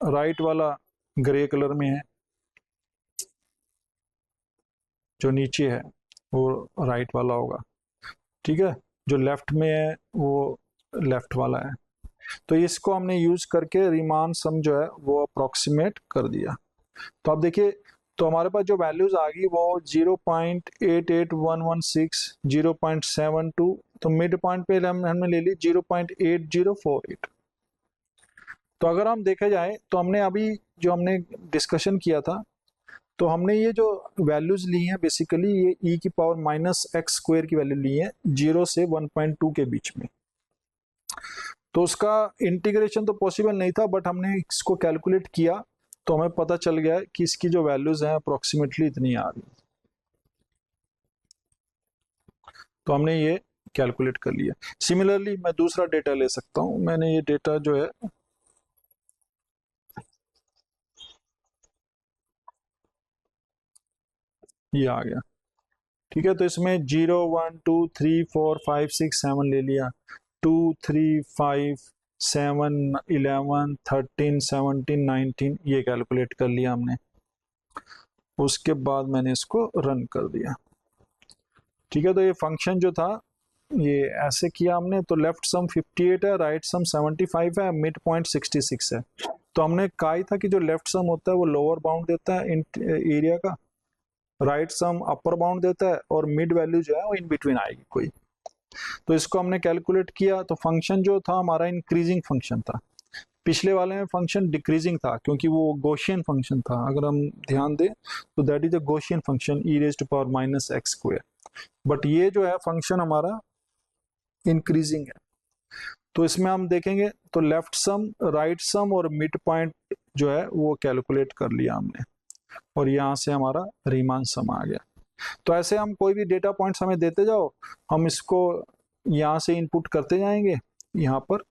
राइट वाला ग्रे कलर में है, जो नीचे है वो राइट वाला होगा, ठीक है। जो लेफ्ट में है वो लेफ्ट वाला है। तो इसको हमने यूज करके रीमान सम जो है वो अप्रोक्सीमेट कर दिया। तो आप देखिए तो हमारे पास जो वैल्यूज आ गई वो 0.88116, 0.72, तो मिड पॉइंट पे हमने ले ली 0.8048। तो अगर हम देखा जाए तो हमने अभी जो हमने डिस्कशन किया था, तो हमने ये जो वैल्यूज ली हैं बेसिकली ये e की पावर -x² की वैल्यू ली है 0 से 1.2 के बीच में। तो उसका इंटीग्रेशन तो पॉसिबल नहीं था, बट हमने इसको कैलकुलेट किया तो हमें पता चल गया कि इसकी जो वैल्यूज हैं अप्रोक्सीमेटली इतनी आ रही। तो हमने ये कैलकुलेट कर लिया। सिमिलरली मैं दूसरा डेटा ले सकता हूं। मैंने ये डेटा जो है ये आ गया, ठीक है। तो इसमें 0 1 2 3 4 5 6 7 ले लिया, 2 3 5 7 11 13 17 19 ये कैलकुलेट कर लिया हमने। उसके बाद मैंने इसको रन कर दिया, ठीक है। तो ये फंक्शन जो था ये ऐसे किया हमने। तो लेफ्ट सम 58 है, राइट सम 75 है, मिड पॉइंट 66 है। तो हमने कहा ही था कि जो लेफ्ट सम होता है वो लोअर बाउंड देता है एरिया का, राइट सम अपर बाउंड देता है, और मिड वैल्यू जो है वो इन बिटवीन आएगी कोई। तो इसको हमने कैलकुलेट किया। तो फंक्शन जो था हमारा इंक्रीजिंग फंक्शन था, पिछले वाले में फंक्शन डिक्रीजिंग था क्योंकि वो गॉसियन फंक्शन था। अगर हम ध्यान दें तो that is a Gaussian function e⁻⁻x²। But ये जो है फंक्शन हमारा इंक्रीजिंग है। तो इसमें हम देखेंगे तो लेफ्ट सम, राइट सम और मिड पॉइंट जो है वो कैलकुलेट कर लिया हमने, और यहाँ से हमारा रीमान सम आ गया। तो ऐसे हम कोई भी डेटा पॉइंट्स हमें देते जाओ, हम इसको यहाँ से इनपुट करते जाएंगे यहाँ पर,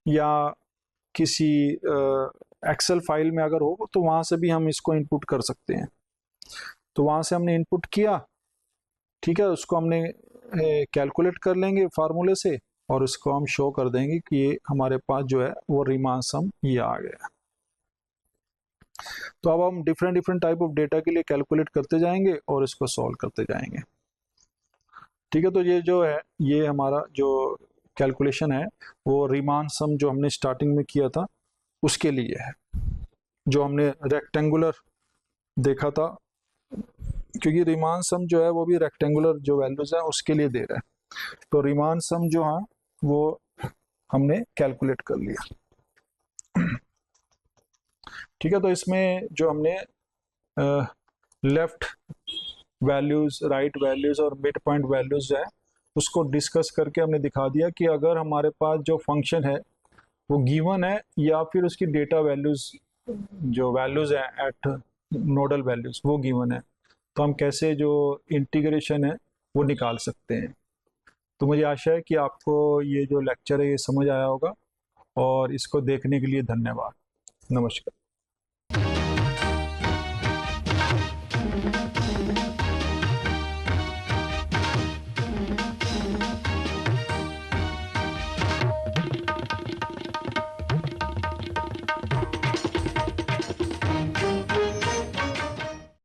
या किसी एक्सेल फाइल में अगर हो तो वहाँ से भी हम इसको इनपुट कर सकते हैं। तो वहाँ से हमने इनपुट किया, ठीक है। उसको हमने कैलकुलेट कर लेंगे फार्मूले से, और इसको हम शो कर देंगे कि ये हमारे पास जो है वो रीमान सम ये आ गया। तो अब हम different different type of data के लिए कैलकुलेट करते जाएंगे और इसको सॉल्व करते जाएंगे, ठीक है। तो ये जो है ये हमारा जो कैलकुलेशन है वो रीमान सम जो हमने स्टार्टिंग में किया था उसके लिए है, जो हमने रेक्टेंगुलर देखा था, क्योंकि रीमान सम जो है वो भी रेक्टेंगुलर जो वैल्यूज है उसके लिए दे रहा है। तो रीमान सम जो है वो हमने कैलकुलेट कर लिया, ठीक है। तो इसमें जो हमने लेफ्ट वैल्यूज, राइट वैल्यूज और मिड पॉइंट वैल्यूज है उसको डिस्कस करके हमने दिखा दिया कि अगर हमारे पास जो फंक्शन है वो गिवन है या फिर उसकी डेटा वैल्यूज जो वैल्यूज है एट नोडल वैल्यूज वो गिवन है, तो हम कैसे जो इंटीग्रेशन है वो निकाल सकते हैं। तो मुझे आशा है कि आपको ये जो लेक्चर है ये समझ आया होगा, और इसको देखने के लिए धन्यवाद। नमस्कार।